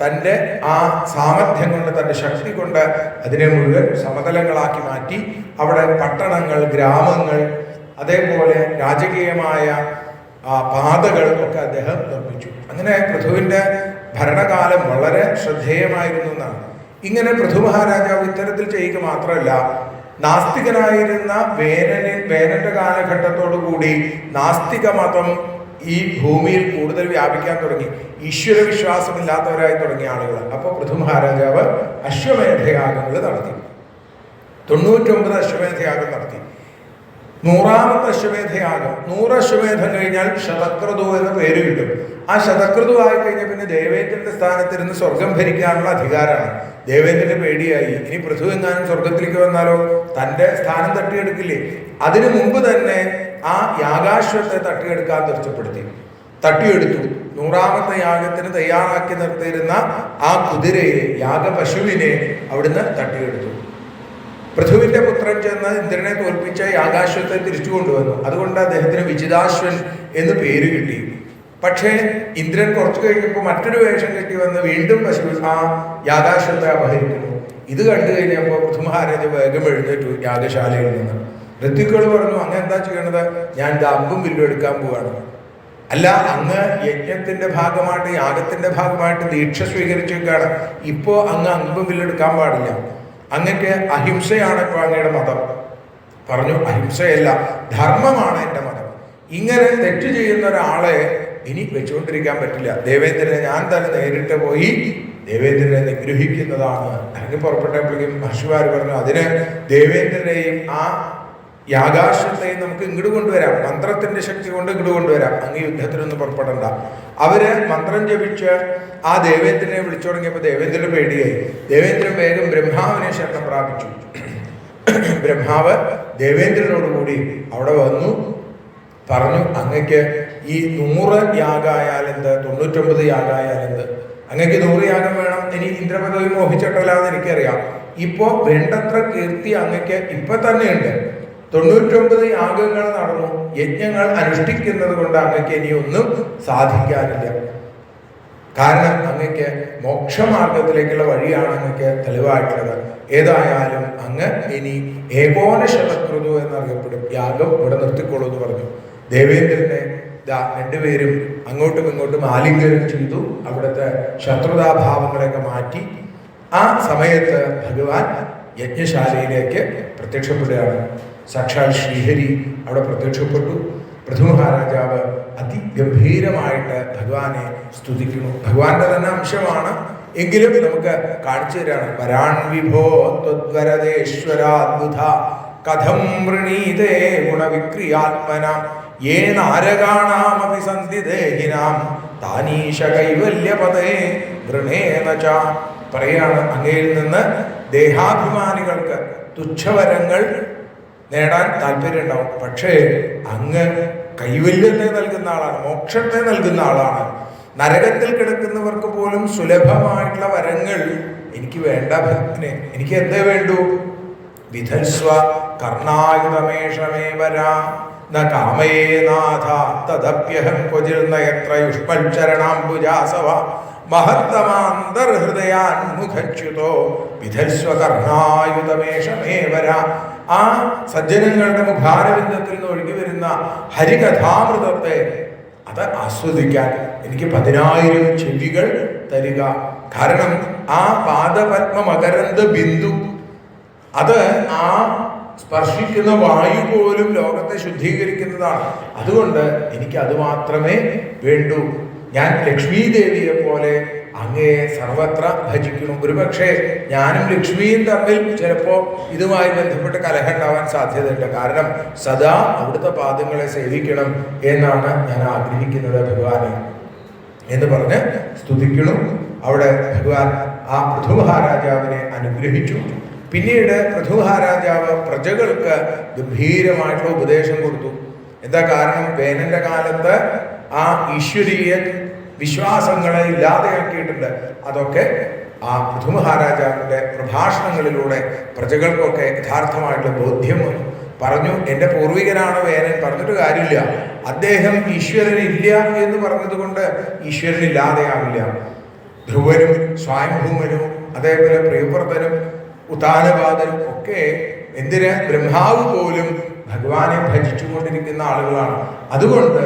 തൻ്റെ ആ സാമർഥ്യം കൊണ്ട്, തൻ്റെ ശക്തി കൊണ്ട് അതിനെ മുഴുവൻ സമതലങ്ങളാക്കി മാറ്റി. അവിടെ പട്ടണങ്ങൾ, ഗ്രാമങ്ങൾ, അതേപോലെ രാജകീയമായ പാതകൾ ഒക്കെ അദ്ദേഹം നിർമ്മിച്ചു. അങ്ങനെ പൃഥുവിൻ്റെ ഭരണകാലം വളരെ ശ്രദ്ധേയമായിരുന്നു എന്നാണ്. ഇങ്ങനെ പൃഥു മഹാരാജാവ് ഇത്തരത്തിൽ ചെയ്യുക മാത്രമല്ല, നാസ്തികനായിരുന്ന വേനന്റെ കാലഘട്ടത്തോടു കൂടി നാസ്തിക മതം ഈ ഭൂമിയിൽ കൂടുതൽ വ്യാപിക്കാൻ തുടങ്ങി. ഈശ്വര വിശ്വാസമില്ലാത്തവരായി തുടങ്ങിയ ആളുകൾ. അപ്പോൾ പൃഥു മഹാരാജാവ് അശ്വമേധയാഗങ്ങൾ നടത്തി. 99 അശ്വമേധയാഗം നടത്തി. 100ാമത്തെ അശ്വമേധയാഗം. 100 അശ്വമേധം കഴിഞ്ഞാൽ ശതക്രതു എന്ന പേര് കിട്ടും. ആ ശതക്രതു ആയി കഴിഞ്ഞാൽ പിന്നെ ദേവേന്ദ്രന്റെ സ്ഥാനത്തിരുന്ന് സ്വർഗം ഭരിക്കാനുള്ള അധികാരമാണ്. ദേവേന്ദ്രന്റെ പേടിയായി, ഇനി പൃഥു എങ്ങാനും സ്വർഗത്തിലേക്ക് വന്നാലോ തന്റെ സ്ഥാനം തട്ടിയെടുക്കില്ലേ. അതിനു മുമ്പ് തന്നെ ആ യാഗാശ്വത്തെ തട്ടിയെടുക്കാൻ തട്ടിയെടുത്തു. 100ാമത്തെ യാഗത്തിന് തയ്യാറാക്കി നിർത്തിയിരുന്ന ആ കുതിരയെ, യാഗപശുവിനെ അവിടുന്ന് തട്ടിയെടുത്തു. പൃഥുവിന്റെ പുത്രൻ ചെന്ന് ഇന്ദ്രനെ തോൽപ്പിച്ച യാഗാശ്വത്തെ തിരിച്ചു കൊണ്ടുവന്നു. അതുകൊണ്ട് അദ്ദേഹത്തിന് വിജിതാശ്വൻ എന്ന് പേര് കിട്ടി. പക്ഷേ ഇന്ദ്രൻ കുറച്ചു കഴിഞ്ഞപ്പോൾ മറ്റൊരു വേഷം കെട്ടി വന്ന് വീണ്ടും ആ യാഗാശ്വത്തെ അപഹരിക്കുന്നു. ഇത് കണ്ടു കഴിഞ്ഞപ്പോൾ പൃഥു മഹാരാജ വേഗം എഴുന്നേറ്റു യാഗശാലയിൽ നിന്ന്. ഋത്വിക്കുകൾ പറഞ്ഞു, അങ്ങ് എന്താ ചെയ്യണത്? ഞാൻ അമ്പും വില്ലും എടുക്കാൻ പോവാണ്. അല്ല, അങ്ങ് യജ്ഞത്തിന്റെ ഭാഗമായിട്ട്, യാഗത്തിന്റെ ഭാഗമായിട്ട് ദീക്ഷ സ്വീകരിച്ചേക്കാണ്. ഇപ്പോ അങ്ങ് അമ്പും വില്ലെടുക്കാൻ പാടില്ല. അങ്ങക്ക് അഹിംസയാണ് ഇപ്പോൾ അങ്ങയുടെ മതം. പറഞ്ഞു, അഹിംസയല്ല, ധർമ്മമാണ് എൻ്റെ മതം. ഇങ്ങനെ തെറ്റ് ചെയ്യുന്ന ഒരാളെ ഇനി വെച്ചുകൊണ്ടിരിക്കാൻ പറ്റില്ല. ദേവേന്ദ്രനെ ഞാൻ തന്നെ നേരിട്ട് പോയി ദേവേന്ദ്രനെ നിഗ്രഹിക്കുന്നതാണ്. ഇറങ്ങി പുറപ്പെട്ടപ്പോഴേക്കും മഹർഷിമാർ പറഞ്ഞു, അതിന് ദേവേന്ദ്രനെയും ആ യാഗാശ്വത്തെയും നമുക്ക് ഇങ്ങോട്ട് കൊണ്ടുവരാം, മന്ത്രത്തിന്റെ ശക്തി കൊണ്ട് ഇങ്ങോട്ട് കൊണ്ടുവരാം, അങ്ങ് യുദ്ധത്തിനൊന്നും പുറപ്പെടണ്ട. അവര് മന്ത്രം ജപിച്ച് ആ ദേവേന്ദ്രനെ വിളിച്ചു തുടങ്ങിയപ്പോൾ ദേവേന്ദ്രന് പേടിയായി. ദേവേന്ദ്രൻ വേഗം ബ്രഹ്മാവിനെ ശരണം പ്രാപിച്ചു. ബ്രഹ്മാവ് ദേവേന്ദ്രനോടുകൂടി അവിടെ വന്നു പറഞ്ഞു, അങ്ങക്ക് ഈ 100 യാഗായാലെന്ത്, 99 യാഗായാലെന്ത്, അങ്ങക്ക് 100 യാഗം വേണം. ഇനി ഇന്ദ്രപദവി മോഹിച്ചിട്ടല്ലാന്ന് എനിക്കറിയാം. ഇപ്പോ വേണ്ടത്ര കീർത്തി അങ്ങക്ക് ഇപ്പൊ തന്നെയുണ്ട്. 99 യാഗങ്ങൾ നടന്നു, യജ്ഞങ്ങൾ അനുഷ്ഠിക്കുന്നത് കൊണ്ട് അങ്ങക്ക് ഇനിയൊന്നും സാധിക്കാനില്ല. കാരണം അങ്ങക്ക് മോക്ഷമാർഗത്തിലേക്കുള്ള വഴിയാണ് അങ്ങക്ക് തെളിവായിട്ടുള്ളത്. ഏതായാലും അങ്ങ് ഇനി ഏകോനശതക്രുതു എന്നറിയപ്പെടും. യാഗം ഇവിടെ നിർത്തിക്കോളൂ എന്ന് പറഞ്ഞു. ദേവേന്ദ്രനെ രണ്ടുപേരും അങ്ങോട്ടും ഇങ്ങോട്ടും ആലിംഗനം ചെയ്തു. അവിടുത്തെ ശത്രുതാഭാവങ്ങളൊക്കെ മാറ്റി. ആ സമയത്ത് ഭഗവാൻ യജ്ഞശാലയിലേക്ക് പ്രത്യക്ഷപ്പെടുകയാണ്. സാക്ഷാൽ ശ്രീഹരി അവിടെ പ്രത്യക്ഷപ്പെട്ടു. പൃഥു മഹാരാജാവ് അതിഗംഭീരമായിട്ട് ഭഗവാനെ സ്തുതിക്കുന്നു. ഭഗവാന്റെ തന്നെ അംശമാണ് എങ്കിലും നമുക്ക് കാണിച്ചു തരാണ്. വരാൺ വിഭോ ത്വദ്വരദേശ്വരാദ്ഭുത കഥം വൃണീതേ ഗുണവിക്രിയാത്മനാം യേ നാരകാണാമപി സന്ധി ദേഹിനാം താനീശ കൈവല്യപദേ വൃണേന ച. പറയാണ്, അങ്ങയിൽ നിന്ന് ദേഹാഭിമാനികൾക്ക് തുച്ഛവരങ്ങൾ നേടാൻ താല്പര്യം ഉണ്ടാവും. പക്ഷേ അങ്ങ് കൈവല്യത്തെ നൽകുന്ന ആളാണ്, മോക്ഷത്തെ നൽകുന്ന ആളാണ്. നരകത്തിൽ കിടക്കുന്നവർക്ക് പോലും സുലഭമായിട്ടുള്ള വരങ്ങൾ എനിക്ക് വേണ്ട. ഭക്തനെ എനിക്ക് എന്തേ വേണ്ടു? വിധൽസ്വ കർണായുധമേഷമേ വരാ ന കാമയേ നാഥ തദപ്യഹം ക്വചിർന്ന എത്ര യുഷ്മൽചരണാംബുജാസവ മഹത്തമാന്തർഹൃദയാൻമുഖച്യുതോ വിധൽസ്വ കർണായുധമേഷമേ വരാ. ആ സജ്ജനങ്ങളുടെ മുഖാരവിന്ദത്തിൽ നിന്ന് ഒഴുകി വരുന്ന ഹരികഥാമൃതത്തെ അത് ആസ്വദിക്കാൻ എനിക്ക് 10,000 ചെവികൾ തരിക. കാരണം ആ പാദപത്മ മകരന്ദ ബിന്ദു അത് ആ സ്പർശിക്കുന്ന വായു പോലും ലോകത്തെ ശുദ്ധീകരിക്കുന്നതാണ്. അതുകൊണ്ട് എനിക്ക് അത് മാത്രമേ വേണ്ടൂ. ഞാൻ ലക്ഷ്മി ദേവിയെ പോലെ അങ്ങയെ സർവത്ര ഭജിക്കണം. ഒരുപക്ഷെ ഞാനും ലക്ഷ്മിയും തമ്മിൽ ചിലപ്പോൾ ഇതുമായി ബന്ധപ്പെട്ട് കലഹം ഉണ്ടാവാൻ സാധ്യതയുണ്ട്. കാരണം സദാ അവിടുത്തെ പാദങ്ങളെ സേവിക്കണം എന്നാണ് ഞാൻ ആഗ്രഹിക്കുന്നത് ഭഗവാനെ എന്ന് പറഞ്ഞ് സ്തുതിക്കണം. അവിടെ ഭഗവാൻ ആ പൃഥു മഹാരാജാവിനെ അനുഗ്രഹിച്ചു. പിന്നീട് പൃഥു മഹാരാജാവ് പ്രജകൾക്ക് ഗംഭീരമായിട്ടുള്ള ഉപദേശം കൊടുത്തു. എന്താ കാരണം? വേനലിന്റെ കാലത്ത് ആ ഈശ്വരീയ വിശ്വാസങ്ങളെ ഇല്ലാതെയാക്കിയിട്ടുണ്ട്. അതൊക്കെ ആ പൃഥു മഹാരാജാവിന്റെ പ്രഭാഷണങ്ങളിലൂടെ പ്രജകൾക്കൊക്കെ യഥാർത്ഥമായിട്ടുള്ള ബോധ്യം വന്നു. പറഞ്ഞു, എൻ്റെ പൂർവികനാണ് വേനൻ, പറഞ്ഞിട്ട് കാര്യമില്ല. അദ്ദേഹം ഈശ്വരനില്ല എന്ന് പറഞ്ഞത് കൊണ്ട് ഈശ്വരനില്ലാതെയാവില്ല. ധ്രുവനും സ്വയംഭൂമനും അതേപോലെ പ്രിയവ്രതനും ഉത്താനപാദനും ഒക്കെ എന്തിന് ബ്രഹ്മാവ് പോലും ഭഗവാനെ ഭജിച്ചുകൊണ്ടിരിക്കുന്ന ആളുകളാണ്. അതുകൊണ്ട്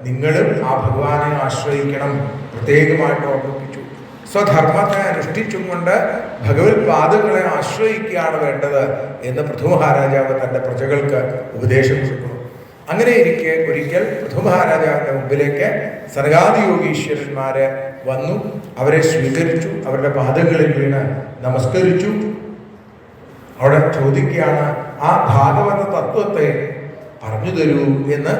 നിങ്ങളും ആ ഭഗവാനെ ആശ്രയിക്കണം പ്രത്യേകമായിട്ട് ഓർമ്മിപ്പിച്ചു. സ്വധർമ്മത്തെ അനുഷ്ഠിച്ചും കൊണ്ട് ഭഗവത് പാദങ്ങളെ ആശ്രയിക്കുകയാണ് വേണ്ടത് എന്ന് പൃഥു മഹാരാജാവ് തൻ്റെ പ്രജകൾക്ക് ഉപദേശം കൊടുക്കുന്നു. അങ്ങനെ ഇരിക്കെ ഒരിക്കൽ പൃഥു മഹാരാജാവിൻ്റെ മുമ്പിലേക്ക് സനകാദി യോഗീശ്വരന്മാര് വന്നു. അവരെ സ്വീകരിച്ചു, അവരുടെ പാദങ്ങളിൽ വീണ് നമസ്കരിച്ചു. അവിടെ ചോദിക്കുകയാണ്, ആ ഭാഗവത തത്വത്തെ പറഞ്ഞു തരൂ എന്ന്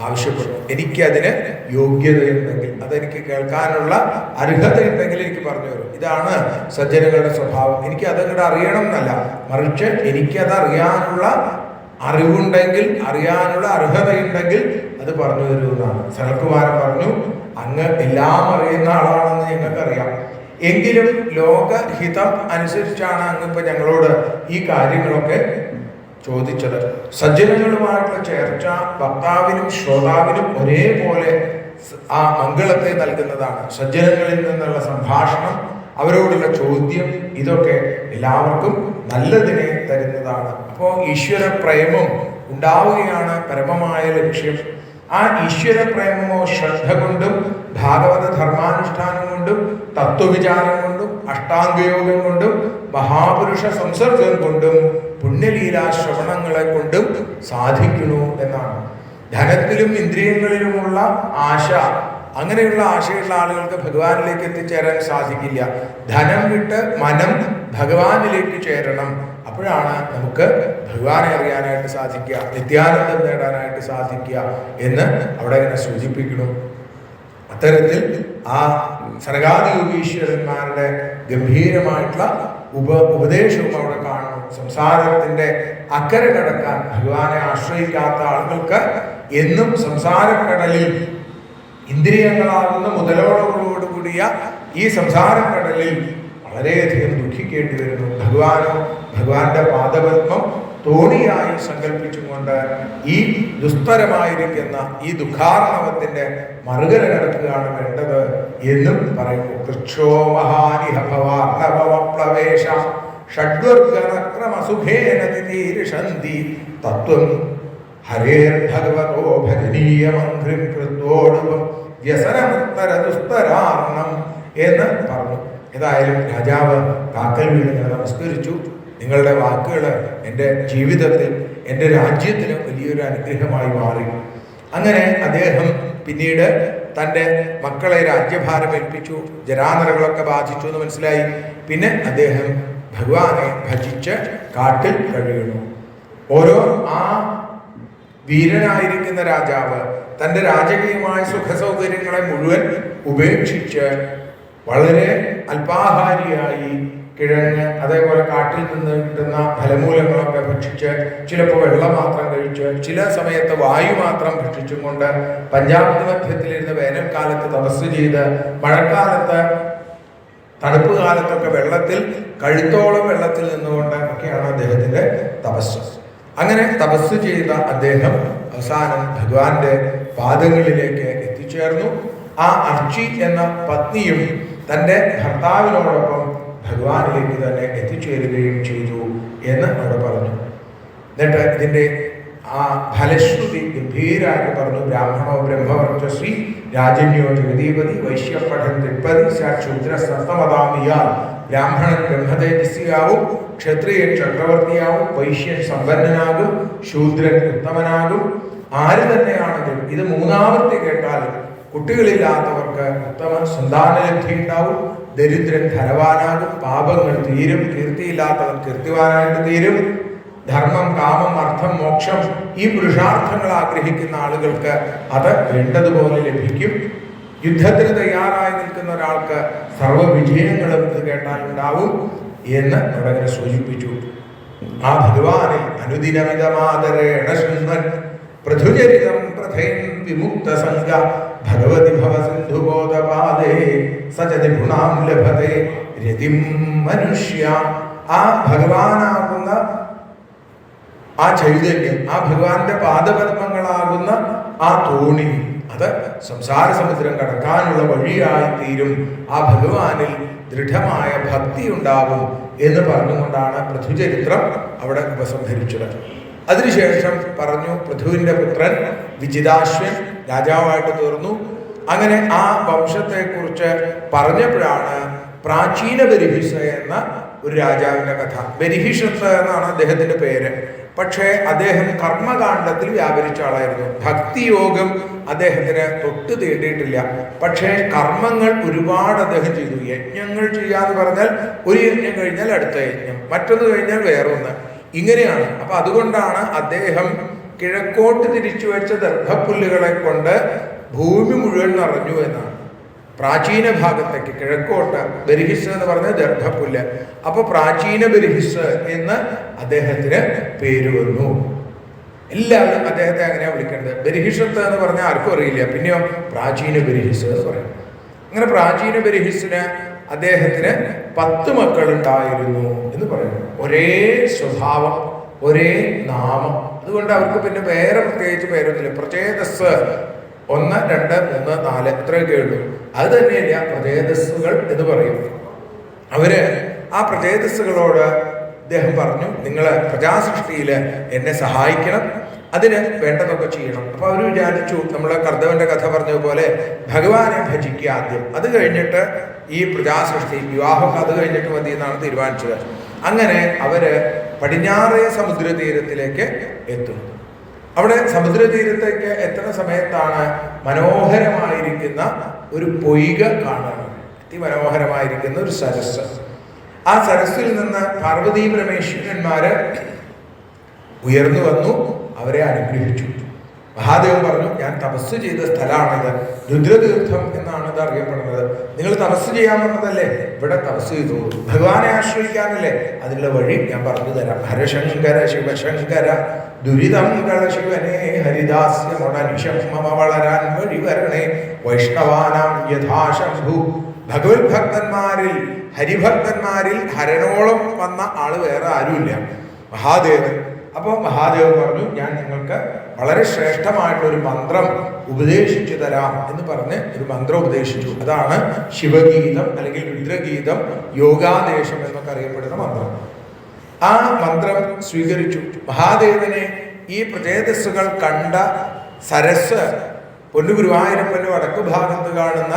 ആവശ്യപ്പെട്ടു. എനിക്കതിന് യോഗ്യതയുണ്ടെങ്കിൽ, അതെനിക്ക് കേൾക്കാനുള്ള അർഹതയുണ്ടെങ്കിൽ എനിക്ക് പറഞ്ഞു തരും. ഇതാണ് സജ്ജനങ്ങളുടെ സ്വഭാവം. എനിക്ക് അതങ്ങോട്ട് അറിയണം എന്നല്ല, മറിച്ച് എനിക്കത് അറിയാനുള്ള അറിവുണ്ടെങ്കിൽ, അറിയാനുള്ള അർഹതയുണ്ടെങ്കിൽ അത് പറഞ്ഞു തരൂ എന്നാണ്. സനൽകുമാരൻ പറഞ്ഞു, അങ്ങ് എല്ലാം അറിയുന്ന ആളാണെന്ന് ഞങ്ങൾക്കറിയാം, എങ്കിലും ലോകഹിതം അനുസരിച്ചാണ് അങ്ങ് ഇപ്പൊ ഞങ്ങളോട് ഈ കാര്യങ്ങളൊക്കെ ചോദിച്ചത്. സജ്ജനങ്ങളുമായിട്ടുള്ള ചേർച്ച വക്താവിനും ശ്രോതാവിനും ഒരേപോലെ ആ മംഗളത്തെ നൽകുന്നതാണ്. സജ്ജനങ്ങളിൽ നിന്നുള്ള സംഭാഷണം, അവരോടുള്ള ചോദ്യം, ഇതൊക്കെ എല്ലാവർക്കും നല്ലതിനെ തരുന്നതാണ്. അപ്പോൾ ഈശ്വര പ്രേമം ഉണ്ടാവുകയാണ് പരമമായ ലക്ഷ്യം. ആ ഈശ്വര പ്രേമമോ ശ്രദ്ധ കൊണ്ടും ഭാഗവത ധർമാനുഷ്ഠാനം കൊണ്ടും തത്വവിചാരം കൊണ്ടും അഷ്ടാംഗയോഗം കൊണ്ടും മഹാപുരുഷ സംസർഗം കൊണ്ടും പുണ്യലീലാ ശ്രവണങ്ങളെ കൊണ്ടും സാധിക്കുന്നു എന്നാണ്. ധനത്തിലും ഇന്ദ്രിയങ്ങളിലുമുള്ള ആശ, അങ്ങനെയുള്ള ആശയുള്ള ആളുകൾക്ക് ഭഗവാനിലേക്ക് എത്തിച്ചേരാൻ സാധിക്കില്ല. ധനം വിട്ട് മനം ഭഗവാനിലേക്ക് ചേരണം. അപ്പോഴാണ് നമുക്ക് ഭഗവാനെ അറിയാനായിട്ട് സാധിക്കുക, നിത്യാനന്ദം നേടാനായിട്ട് സാധിക്കുക എന്ന് അവിടെ ഇങ്ങനെ സൂചിപ്പിക്കണം. അത്തരത്തിൽ ആ സനകാദി യോഗീശ്വരന്മാരുടെ ഗംഭീരമായിട്ടുള്ള ഉപദേശവും അവിടെ കാണുന്നു. സംസാരത്തിന്റെ അക്കരെ കടക്കാൻ ഭഗവാനെ ആശ്രയിക്കാത്ത ആളുകൾക്ക് എന്നും സംസാരക്കടലിൽ, ഇന്ദ്രിയങ്ങളാകുന്ന മുതലോടുകൂടിയ ഈ സംസാരക്കടലിൽ വളരെയധികം ദുഃഖിക്കേണ്ടി വരുന്നു. ഭഗവാനോ ഭഗവാന്റെ പാദപത്മം തോണിയായി സങ്കല്പിച്ചുകൊണ്ട് ഈ ദുസ്തരമായിരിക്കുന്ന ഈ ദുഃഖാർണവത്തിന്റെ മറുകര കടക്കുകയാണ് വേണ്ടത് എന്നും പറയുന്നു. കൃക്ഷോ മഹാനിഹ ഭവാർണവപ്ലവേശ ഷഡ്വർഗനക്രമസുഖേന തിരീർഷന്തി തത്വം ഹരേർ ഭഗവതോ ഭജനീയമന്ത്രിം കൃത്വോടുപം വ്യസനമുത്തര ദുസ്തരാർണം എന്ന് പറഞ്ഞു. ഏതായാലും രാജാവ് കാക്കൽ വീട് നമസ്കരിച്ചു. നിങ്ങളുടെ വാക്കുകൾ എൻ്റെ ജീവിതത്തിൽ, എൻ്റെ രാജ്യത്തിന് വലിയൊരു അനുഗ്രഹമായി മാറി. അങ്ങനെ അദ്ദേഹം പിന്നീട് തൻ്റെ മക്കളെ രാജ്യഭാരം ഏൽപ്പിച്ചു. ജരാനരകളൊക്കെ ബാധിച്ചു എന്ന് മനസ്സിലായി. പിന്നെ അദ്ദേഹം ഭഗവാനെ ഭജിച്ച് കാട്ടിൽ കഴിയുന്നു. ഓരോ ആ വീരനായിരിക്കുന്ന രാജാവ് തൻ്റെ രാജകീയമായ സുഖസൗകര്യങ്ങളെ മുഴുവൻ ഉപേക്ഷിച്ച് വളരെ അല്പാഹാരിയായി കിഴങ്ങ്, അതേപോലെ കാട്ടിൽ നിന്ന് കിട്ടുന്ന ഫലമൂലങ്ങളൊക്കെ ഭക്ഷിച്ച്, ചിലപ്പോൾ വെള്ളം മാത്രം കഴിച്ച്, ചില സമയത്ത് വായു മാത്രം ഭക്ഷിച്ചും കൊണ്ട് പഞ്ചാബ് മധ്യത്തിലിരുന്ന് വേനൽക്കാലത്ത് തപസ് ചെയ്ത്, മഴക്കാലത്ത് തണുപ്പ് കാലത്തൊക്കെ വെള്ളത്തിൽ കഴുത്തോളം വെള്ളത്തിൽ നിന്നുകൊണ്ട് ഒക്കെയാണ് അദ്ദേഹത്തിന്റെ തപസ്. അങ്ങനെ തപസ് ചെയ്ത അദ്ദേഹം അവസാനം ഭഗവാന്റെ പാദങ്ങളിലേക്ക് എത്തിച്ചേർന്നു. ആ അർച്ചി എന്ന പത്നിയും തൻ്റെ ഭർത്താവിനോടൊപ്പം ഭഗവാനിലേക്ക് തന്നെ എത്തിച്ചേരുകയും ചെയ്തു എന്ന് അവിടെ പറഞ്ഞു. എന്നിട്ട് ഇതിൻ്റെ ആ ഫലശ്രുതി ഗംഭീരായിട്ട് പറഞ്ഞു. ബ്രാഹ്മണോ ബ്രഹ്മവർച്ചശ്രീ രാജന്യോ ജഗദീപതി വൈശ്യപഠൻ തിപ്പതി ശൂദ്ര സപ്തമതാമിയാൽ. ബ്രാഹ്മണൻ ബ്രഹ്മതേജസ്വിയാവും, ക്ഷത്രിയൻ ചക്രവർത്തിയാവും, വൈശ്യൻ സമ്പന്നനാകും, ശൂദ്രൻ ഉത്തമനാകും. ആര് തന്നെയാണെങ്കിലും ഇത് മൂന്നാവർത്തി കേട്ടാൽ കുട്ടികളില്ലാത്തവർക്ക് ഉത്തമ സന്താനലബ്ധി ഉണ്ടാവും, ദരിദ്രൻ ധനവാനാകും, പാപങ്ങൾ തീരും, കീർത്തിയില്ലാത്തവൻ കീർത്തിവാനായിട്ട് തീരും, ധർമ്മം കാമം അർത്ഥം മോക്ഷം ഈ പുരുഷാർത്ഥങ്ങൾ ആഗ്രഹിക്കുന്ന ആളുകൾക്ക് അത് വേണ്ടതുപോലെ ലഭിക്കും. യുദ്ധത്തിന് തയ്യാറായി നിൽക്കുന്ന ഒരാൾക്ക് സർവ്വവിജയങ്ങളും ഇത് കേട്ടാൽ ഉണ്ടാവും എന്ന് അവിടെ സൂചിപ്പിച്ചു. ആ ഭഗവാനിൽ അനുദിനമിതമാദരേണ ശൃണ്വൻ പൃഥുചരിതം പ്രഥൈൻ വിമുക്ത സംഗ ഭഗവതി ഭവസിന്ധുബോധപാദേ സചതി ഗുണാം ലഭതേ രതിം മനുഷ്യ. ആ ഭഗവാനാകുന്ന ആ ചൈതന്യം, ആ ഭഗവാന്റെ പാദപത്മങ്ങളാകുന്ന ആ തോണി, അത് സംസാര സമുദ്രം കടക്കാനുള്ള വഴിയായി തീരും. ആ ഭഗവാനിൽ ദൃഢമായ ഭക്തി ഉണ്ടാകും എന്ന് പറഞ്ഞുകൊണ്ടാണ് പൃഥുചരിത്രം അവിടെ ഉപസംഹരിച്ചത്. അതിനുശേഷം പറഞ്ഞു പൃഥുവിന്റെ പുത്രൻ വിജിതാശ്വൻ രാജാവായിട്ട് തീർന്നു. അങ്ങനെ ആ വംശത്തെക്കുറിച്ച് പറഞ്ഞപ്പോഴാണ് പ്രാചീന ബരിഹിഷ എന്ന ഒരു രാജാവിന്റെ കഥ. ബരിഹിഷത്ത് എന്നാണ് അദ്ദേഹത്തിന്റെ പേര്. പക്ഷേ അദ്ദേഹം കർമ്മകാണ്ഡത്തിൽ വ്യാപരിച്ച ആളായിരുന്നു. ഭക്തിയോഗം അദ്ദേഹത്തിന് തൊട്ട് തേടിയിട്ടില്ല. പക്ഷേ കർമ്മങ്ങൾ ഒരുപാട് അദ്ദേഹം ചെയ്തു. യജ്ഞങ്ങൾ ചെയ്യാന്ന് പറഞ്ഞാൽ ഒരു യജ്ഞം കഴിഞ്ഞാൽ അടുത്ത യജ്ഞം, മറ്റൊന്ന് കഴിഞ്ഞാൽ വേറൊന്ന്, ഇങ്ങനെയാണ്. അപ്പൊ അതുകൊണ്ടാണ് അദ്ദേഹം കിഴക്കോട്ട് തിരിച്ചു വെച്ച ദർഭപ്പുല്ലുകളെ കൊണ്ട് ഭൂമി മുഴുവൻ നിറഞ്ഞു എന്നാണ്. പ്രാചീന ഭാഗത്തേക്ക് കിഴക്കോട്ട് ബർഹിസ് എന്ന് പറഞ്ഞ ദർഭപ്പുല്ല്. അപ്പൊ പ്രാചീന ബർഹിസ് എന്ന് അദ്ദേഹത്തിന് പേര് വന്നു. എല്ലാവരും അദ്ദേഹത്തെ അങ്ങനെയാണ് വിളിക്കേണ്ടത്. ബർഹിഷത്ത് എന്ന് പറഞ്ഞാൽ ആർക്കും അറിയില്ല. പിന്നെയോ പ്രാചീന ബർഹിസ് എന്ന് പറയും. അങ്ങനെ പ്രാചീന ബർഹിസിന് അദ്ദേഹത്തിന് 10 മക്കളുണ്ടായിരുന്നു എന്ന് പറയുന്നു. ഒരേ സ്വഭാവം, ഒരേ നാമം. അതുകൊണ്ട് അവർക്ക് പിന്നെ വേറെ പ്രത്യേകിച്ച് പേരൊന്നുമില്ല. പ്രചേതസ് 1, 2, 3, 4 ഇത്രയൊക്കെ ഉള്ളൂ. അത് തന്നെയല്ല പ്രചേതസ്സുകൾ എന്ന് പറയും. അവര് ആ പ്രചേതസ്സുകളോട് അദ്ദേഹം പറഞ്ഞു, നിങ്ങൾ പ്രജാസൃഷ്ടിയിൽ എന്നെ സഹായിക്കണം, അതിന് വേണ്ടതൊക്കെ ചെയ്യണം. അപ്പൊ അവർ വിചാരിച്ചു, നമ്മളെ കർദവന്റെ കഥ പറഞ്ഞതുപോലെ ഭഗവാനെ ഭജിക്കുക ആദ്യം, അത് കഴിഞ്ഞിട്ട് ഈ പ്രജാസൃഷ്ടി വിവാഹം അത് കഴിഞ്ഞിട്ട് മതി എന്നാണ് തീരുമാനിച്ചത്. അങ്ങനെ അവര് പടിഞ്ഞാറേ സമുദ്രതീരത്തിലേക്ക് എത്തും. അവിടെ സമുദ്രതീരത്തേക്ക് എത്തുന്ന സമയത്താണ് മനോഹരമായിരിക്കുന്ന ഒരു പൊയ്ക കാണുന്നത്. അതിമനോഹരമായിരിക്കുന്ന ഒരു സരസ്. ആ സരസ്സിൽ നിന്ന് പാർവതീ പരമേശ്വരന്മാര് ഉയർന്നു വന്നു, അവരെ അനുഗ്രഹിച്ചു. മഹാദേവൻ പറഞ്ഞു, ഞാൻ തപസ് ചെയ്ത സ്ഥലമാണിത്, രുദ്രതീർത്ഥം എന്നാണ് ഇത് അറിയപ്പെടുന്നത്. നിങ്ങൾ തപസ് ചെയ്യാൻ വന്നതല്ലേ, ഇവിടെ തപസ് ചെയ്തു, ഭഗവാനെ ആശ്രയിക്കാനല്ലേ, അതിനുള്ള വഴി ഞാൻ പറഞ്ഞു തരാം. ഹരശങ്കര ശിവശങ്കര ദുരിതം കള ശിവനെ ഹരിദാസ്യമൊടനിശം മമ വളരാൻ വഴി വരണേ വൈഷ്ണവാനാം യഥാശംഭു. ഭഗവത് ഭക്തന്മാരിൽ, ഹരിഭക്തന്മാരിൽ ഹരനോളം വന്ന ആള് വേറെ ആരുമില്ല, മഹാദേവൻ. അപ്പോൾ മഹാദേവൻ പറഞ്ഞു, ഞാൻ നിങ്ങൾക്ക് വളരെ ശ്രേഷ്ഠമായിട്ടൊരു മന്ത്രം ഉപദേശിച്ചു തരാം എന്ന് പറഞ്ഞ് ഒരു മന്ത്രം ഉപദേശിച്ചു. അതാണ് ശിവഗീതം അല്ലെങ്കിൽ രുദ്രഗീതം, യോഗാദേശം എന്നൊക്കെ അറിയപ്പെടുന്ന മന്ത്രം. ആ മന്ത്രം സ്വീകരിച്ചു. മഹാദേവനെ ഈ പ്രചേതസ്സുകൾ കണ്ട സരസ് പൊന്നുഗുരുവായൂരപ്പന്റെ വടക്കു ഭാഗത്ത് കാണുന്ന